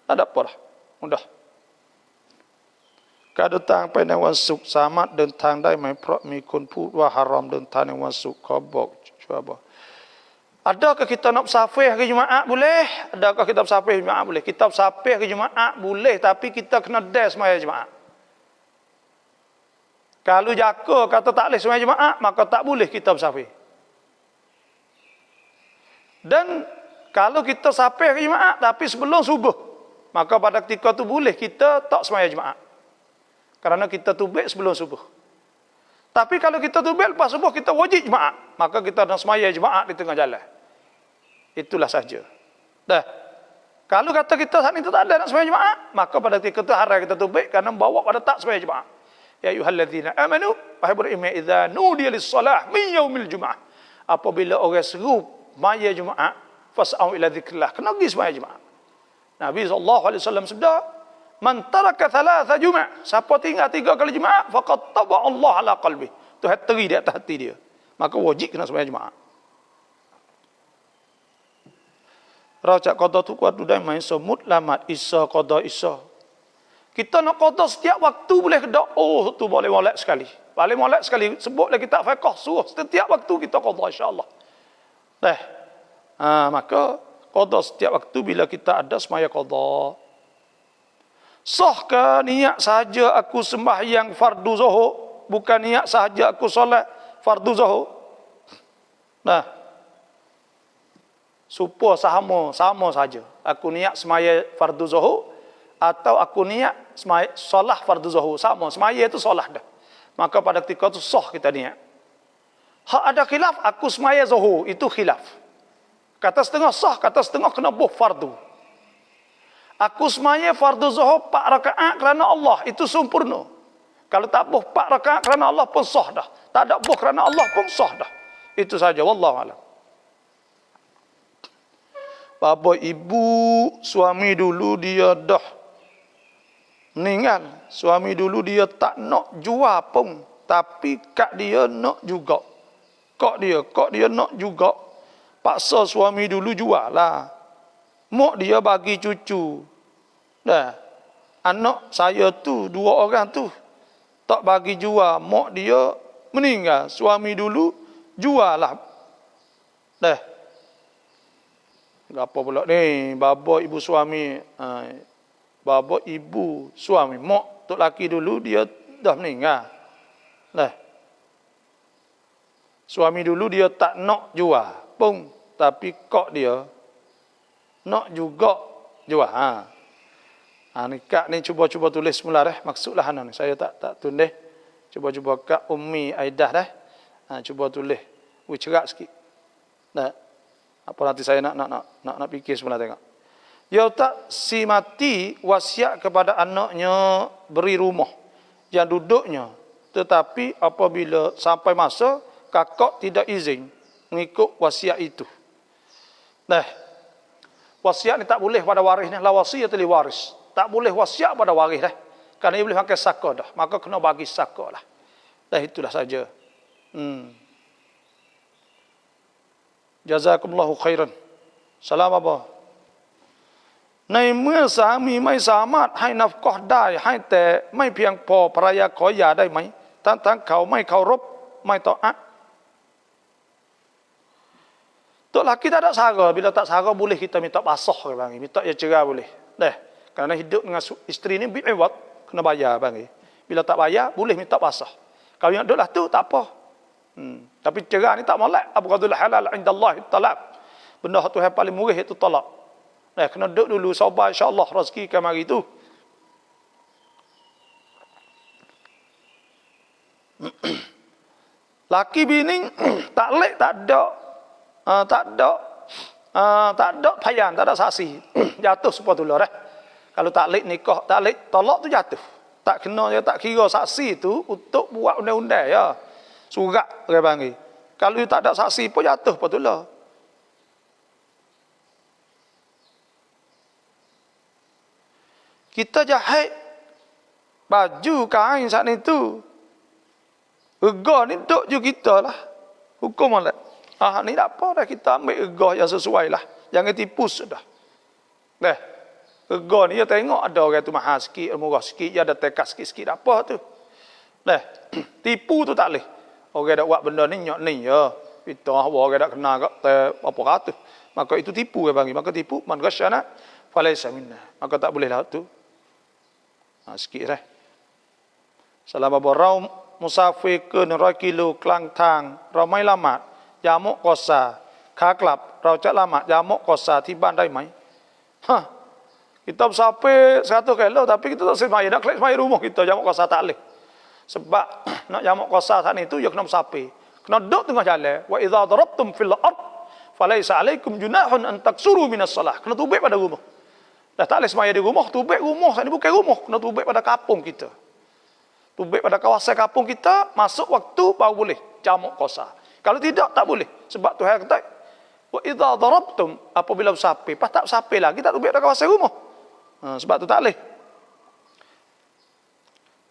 S1: Ada apa dah. Mudah. Kada tang paiในวันศุกร์สามารถเดินทางได้ไหมเพราะมีคนพูดว่าฮารอมเดินทางในวันศุกร์ขอบอกช่วยบอก Adakah kita nak bersafir hari Jumaat? Boleh. Adakah kita bersafir hari Jumaat? Boleh. Kita bersafir hari Jumaat? Boleh. Tapi kita kena des semaya Jumaat. Kalau jaka kata tak boleh semaya Jumaat, maka tak boleh kita bersafir. Dan kalau kita bersafir hari Jumaat, tapi sebelum subuh, maka pada ketika itu boleh kita tak semaya Jumaat. Kerana kita tubik sebelum subuh. Tapi kalau kita tubik lepas subuh, kita wajib Jumaat. Maka kita nak semaya Jumaat di tengah jalan. Itulah saja. Dah. Kalau kata kita saat itu tak ada nak sembahyang Jumaat, maka pada ketika itu haram kita tubik kerana bawa pada tak sembahyang Jumaat. Ya ayyuhallazina amanu wahai beriman idza nudiya lis-salah min yaumil Jumaah. Apabila orang seru maya Jumaat, fas'au ila dzikrillah. Kena pergi sembahyang Jumaat. Nabi SAW sabda, man taraka thalatha Jumaah, siapa tinggal 3 kali Jumaat, faqad taba Allah ala qalbi. Tuhan teri di atas hati dia. Maka wajib kena sembahyang Jumaat. Rajak qada tu kuat dudai main semut lamat isa qada isa. Kita nak qada setiap waktu boleh kedak. Oh tu boleh molek sekali. Paling molek sekali sebutlah kita fiqh suruh setiap waktu kita qada insya-Allah. Maka qada setiap waktu bila kita ada semaya qada. Sahkah niat sahaja aku sembahyang fardu zuhur, bukan niat sahaja aku solat fardu zuhur. Supaya sama saja. Aku niat semaya fardu zuhur atau aku niat semaya solat fardu zuhur, sama. Semaya itu solat dah. Maka pada ketika itu sah kita niat. Hak ada khilaf, aku semaya zuhur, itu khilaf. Kata setengah sah, kata setengah kena buh fardu. Aku semaya fardu zuhur 4 rakaat kerana Allah, itu sempurna. Kalau tak buh 4 rakaat kerana Allah pun sah dah. Tak ada buh kerana Allah pun sah dah. Itu saja, wallahu a'lam. bapa ibu suami dulu dia dah meninggal, suami dulu dia tak nak jual pun, tapi kak dia nak juga. Kak dia nak juga. Paksa suami dulu jual lah. Mak dia bagi cucu. Dah. Anak saya tu, 2 orang tu tak bagi jual, mak dia meninggal, suami dulu jual lah. Dah. Apa pula ni? Bapa ibu suami, bapa ibu suami, mak tok laki dulu dia dah meninggal. Dah. Suami dulu dia tak nak jual pun, tapi kak dia nak juga jual. Ni kak ni cuba tulis mula dah. Maksudlah ni saya tak tulis. Cuba kak Ummi Aidah dah. Cuba tulis. Cerak sikit. Dah. Apa nanti saya nak fikir semula tengok. Ya tak si mati wasiat kepada anaknya beri rumah yang duduknya. Tetapi apabila sampai masa kakak tidak izin mengikut wasiat itu. Nah, wasiat ni tak boleh pada waris ni. La wasiyata li waris. Tak boleh wasiat pada waris dah. Kerana dia boleh pakai saka dah. Maka kena bagi saka lah. Dah itulah saja. Jazakumullahu khairan. Salam apa? Nay มื่อสามีไม่สามารถให้นับกอได้ให้แต่ไม่เพียงพอภรรยาขอหย่าได้ไหมทั้งเขาไม่เคารพไม่ต่ออะTok laki tak ada sara. Bila tak sara boleh kita minta basah ke bang. Minta ya cerai boleh. Dah. Kerana hidup dengan isteri ni bi'iwat. Kena bayar bang. Bila tak bayar boleh minta basah. Kalau yang duduklah tu tak apa. Tapi cerai ni tak molek. Abghadul halal indallahi talaq. Benda tu yang paling murah itu talak. Dah. Kena duduk dulu sabar insya-Allah rezeki ke mari tu. Laki bini tak lek tak ada. Tak ada payan, tak ada saksi. Jatuh sepatutnya dah. Kalau tak lek nikah, tak lek talak tu jatuh. Tak kena dia tak kira saksi tu untuk buat undang-undang ya. Surat orang panggil. Kalau tak ada saksi pun jatuh patutlah. Kita jahit baju kain saat itu. Rega ni duk je kita lah. Hukum Allah. Ni tak apa dah, kita ambil regah yang sesuai lah. Jangan tipu sudah. Dah. Regah ni, ya tengok ada orang tu mahal sikit, murah sikit, ya ada tekas sikit-sikit, tak apa tu. Dah. Tipu tu tak boleh. Orang dah buat benda ni, nyok ni, ya. Kita, orang dah kenal kat berapa ratus. Maka itu tipu, ya bagi. Maka tipu, man ghasyana, falaysa minna. Maka tak boleh lah tu. Sikit dah. Salam abarau musafir ke 100 kilo kelang tang, ramai lamat. ยามกอซาขากลับเราจะละหมาดยามกอซาที่บ้านได้ไหม kita sampai 100 kilo tapi kita tak sembahyang nak sembahyang rumah kita jamak qasa tak boleh sebab nak jamak qasa saat itu ya kena sampai kena duduk tengah jalan wa idza darabtum fil ard falaysa alaikum junahun an taksuru minas salah kena tubik pada rumah dah tak boleh sembahyang di rumah tubik rumah saat ini bukan rumah kena tubik pada kampung kita tubik pada kawasan kampung kita masuk waktu baru boleh jamak qasa. Kalau tidak, tak boleh. Sebab Tuhan kata, wa idza darabtum, apabila bersapi, pas tak bersapi lagi, tak tubik dah kawasan rumah. Sebab tu tak boleh.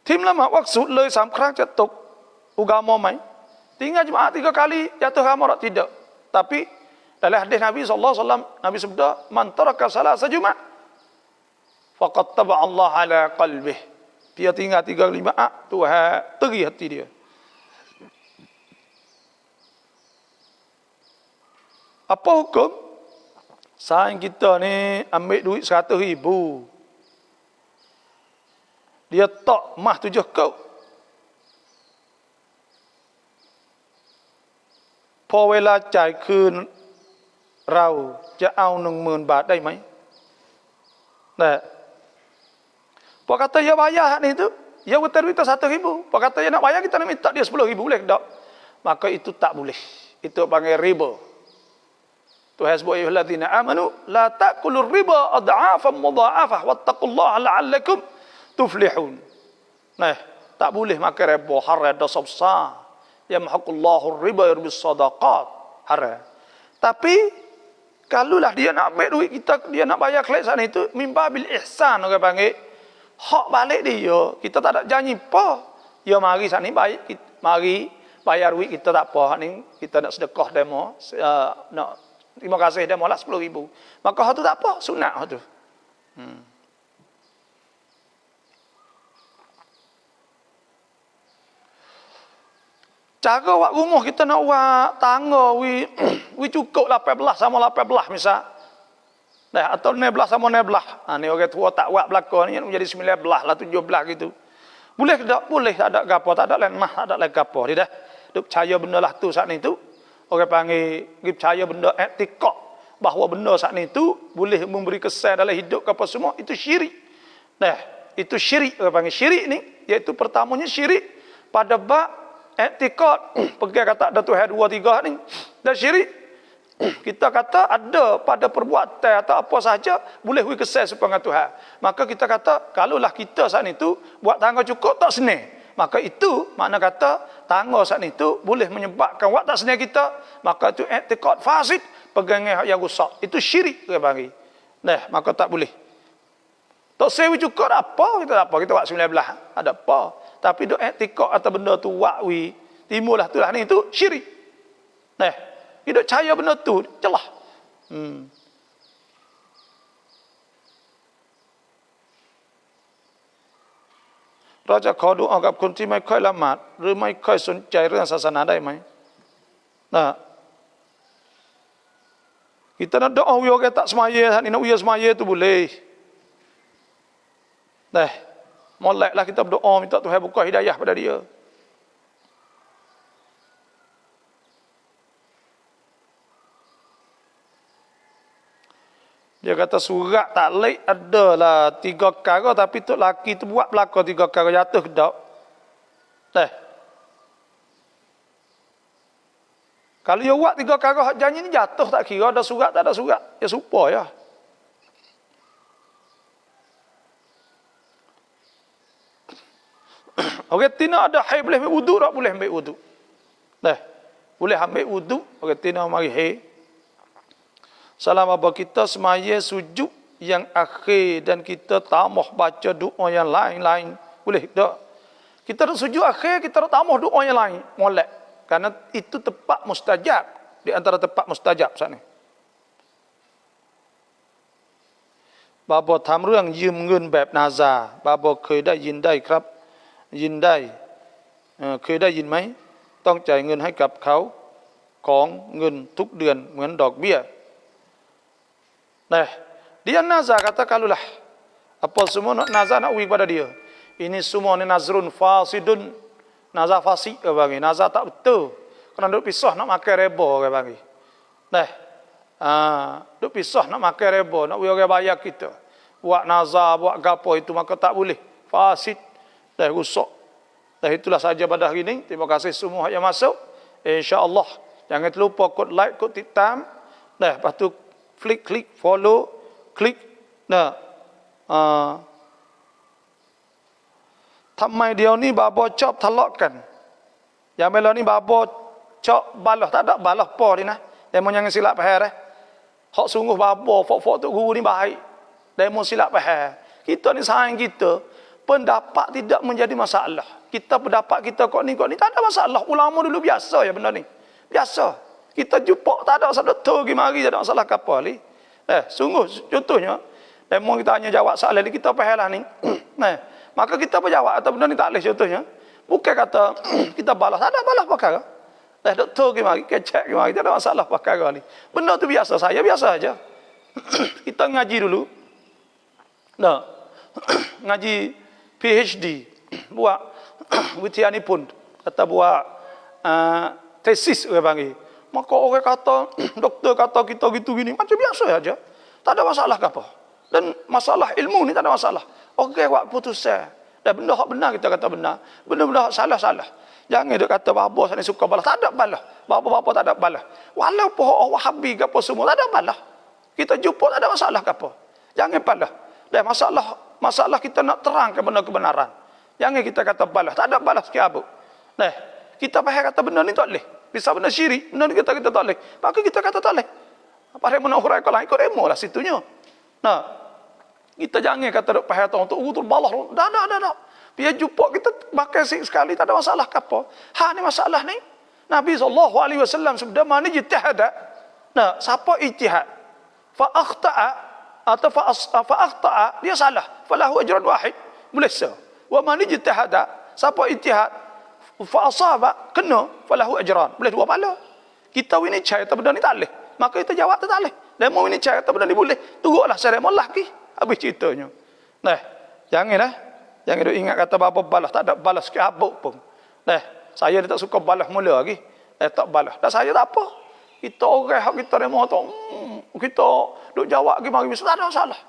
S1: Tim lama maksud, le 3 ครั้ง จะตก agama mai. Tinggal jemaah 3 kali, jatuh agama tak tidak. Tapi, dalam hadis Nabi SAW, Nabi sabda, man taraka salasa jumat, faqad taba Allah ala qalbih. Dia tinggal 3 kali jemaah, Tuhan teri hati dia. Apa hukum? Saing kita ni ambil duit 100,000. Dia tak mah 7 kau. พอเวลาจ่ายคืนเราจะเอา 10,000 บาทได้ไหม Nah. Pak kata ya bayar ni tu. Ya betul kita 100,000. Pak kata ya nak bayar kita nak minta dia 10,000 boleh tak? Maka itu tak boleh. Itu panggil riba. Tuhan sebut ayyuhalladzina amanu la ta'kulur riba ad'afan mudha'afah wattaqullaha la'allakum tuflihun. Nah, tak boleh makan riba haram dosa besar. Yamhaqullahu riba yurbis sadaqat haram. Tapi Kalulah dia nak ambil duit kita, dia nak bayar kelik sana itu, mimba bil ihsan orang panggil. Hak balik dia, kita tak ada janji apa. Ya mari sana baik, mari bayar duit kita tak apa. Ni kita nak sedekah demo, nak terima kasih demo lah 10,000. Maka hak tu tak apa, sunat hak tu. Cara wak rumah kita nak wak tangga wi cukup 18 sama 18 misal. Dah atau 19 sama 19. Ha ni orang tua tak wak belaka ni menjadi 19 lah 17 gitu. Boleh tak? Boleh, tak ada gapo, tak ada lain mah, tak ada lain gapo. Dia dah duk percaya benda lah tu saat ni tu. Orang panggil percaya benda etikak bahawa benda saat ni tu boleh memberi kesan dalam hidup ke apa semua, itu syirik. Dah, itu syirik orang panggil. Syirik ni iaitu pertamanya syirik pada bab etikad, pergi kata ada Tuhan 2 3 ni. Dan syirik kita kata ada pada perbuatan atau apa sahaja boleh we kesal supaya Tuhan. Maka kita kata kalaulah kita saat itu buat tangga cukup tak senang, maka itu makna kata tangga saat itu boleh menyebabkan buat tak senang kita, maka itu etikad fasid, pegangan yang rusak. Itu syirik dia panggil. Nah, maka tak boleh. Tak sewi cukup apa kita tak apa, kita buat 19 ada apa. Tapi duk etikad atau benda tu wakwi timbullah tu lah ni tu syirik. Nah, hidup cahaya benda tu celah. Raja ขอดุอากับคนที่ไม่ค่อยละหมาดหรือไม่ค่อยสนใจเรื่องศาสนาได้ไหม Nah, kita nak doa uya tak semaya, nak uya semaya tu boleh. Dah, moleklah kita berdoa minta Tuhan buka hidayah pada dia. Dia kata surat taklid adalah 3 perkara tapi tok laki tu buat belaka 3 perkara jatuh ke tak? Dah. Kalau dia buat 3 perkara hak janji ni jatuh tak kira ada surat tak ada surat. Ya serupa ya. Orang tina ada haid boleh ambil wudu tak? Boleh ambil wudu. Dah. Boleh ambil wudu. Orang tina mari haid. Selama kita semaya sujud yang akhir dan kita tambah baca doa yang lain-lain. Boleh tak? Kita nak sujud akhir, kita nak tambah doa yang lain. Molek. Karena itu tepat mustajab. Di antara tepat mustajab saat ni. Babo ทำเรื่องยืมเงินแบบนาซาบาโบเคยได้ยินได้ครับ ยินได้เคยได้ยินไหมต้องจ่ายเงินให้กับเขาของเงินทุกเดือนเหมือนดอกเบี้ย Nah, dia nazar kata kalulah apa semua nak nazar nak uji pada dia. Ini semua ni nazrun fasidun, nazar fasik ke bagi, nazar tak betul. Kerana duk pisah nak makan reba ke bagi. Nah, duk pisah nak makan reba, nak uji bayar kita. Buat nazar, buat gapo itu maka tak boleh. Fasid. Dah rusak. Dah itulah saja pada hari ini. Terima kasih semua yang masuk. InsyaAllah. Jangan terlupa kod like, kod titam. Dah, lepas tu klik follow, klik. Dah. ทำไมเดี๋ยวนี้บาบอชอบทะเลาะกันอย่างเวลานี้บาบอชอบbalah tak ada balah apa ni nah. Demo jangan silap faham eh. Hak sungguh babo fok-fok tu guru ni baik. Demo silap faham. Kita ni sayang kita. Pendapat tidak menjadi masalah. Kita pendapat kita kok ni tak ada masalah. Ulama dulu biasa ya benda ni. Biasa. Kita jumpa tak ada masalah tu mari tak ada masalah kapal ni. Sungguh contohnya demo kita hanya jawab soalan ni kita faham lah ni. Nah, maka kita berjawab atau benda ni tak boleh contohnya. Bukan kata kita balas, tak ada balas perkara. Doktor mari kecek mari tak ada masalah perkara ni. Benda tu biasa saya biasa aja. Kita ngaji dulu. Nah. Ngaji PhD buat witia ni pun kata buat tesis orang panggil. Maka orang kata doktor kata kita gitu gini macam biasa aja. Tak ada masalah ke apa. Dan masalah ilmu ni tak ada masalah. Okey buat putusan. Dan benda hak benar kita kata benar. Benda-benda hak salah-salah. Jangan dia kata bapa sana suka balas. Tak ada balas. Bapa-bapa tak ada balas. Walaupun hak Wahabi ke apa semua tak ada balas. Kita jumpa tak ada masalah ke apa. Jangan balas. Dan masalah kita nak terangkan benda kebenaran. Jangan kita kata balas. Tak ada balas ke apa. Nah, kita faham kata benda ni tak boleh. Bisa benda syirik. Benda ni kita tak boleh. Maka kita kata tak boleh. Apa remo nak hurai kalau ikut remo lah situnya. Nah, kita jangan kata dok payah tu tu balah. Dah. Biar jumpa kita pakai sekali tak ada masalah apa. Ha ni masalah ni. Nabi SAW sabda man ijtihada. Nah, siapa ijtihad fa akhta'a atau fa akhta'a dia salah, falahu ajran wahid. Boleh se. Wa man ijtihada, siapa ijtihad fa asaba kena falahu ajran. Boleh dua pahala. Kita ini cai tak benda ni tak leh. Maka kita jawab tak leh. Demo ini cai tak benda ni boleh. Turutlah saya molah ki. Habis ceritanya. Nah, janganlah. Jangan duk ingat kata apa balas, tak ada balas ke habuk pun. Nah, saya tak suka balas mula lagi. Tak balas. Dan saya tak apa. Kita orang hak kita demo tu. Kita duk jawab lagi mari tak ada masalah.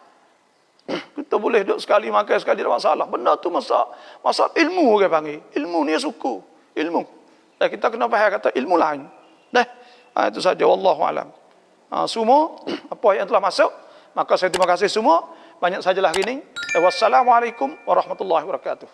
S1: Kita boleh duk sekali makan sekali tak masalah. Benda tu masa ilmu orang panggil. Ilmu ni suku. Ilmu. Kita kena faham kata ilmu lain. Itu saja wallahu alam. Semua apa yang telah masuk, maka saya terima kasih semua. Banyak sajalah gini. Wassalamualaikum warahmatullahi wabarakatuh.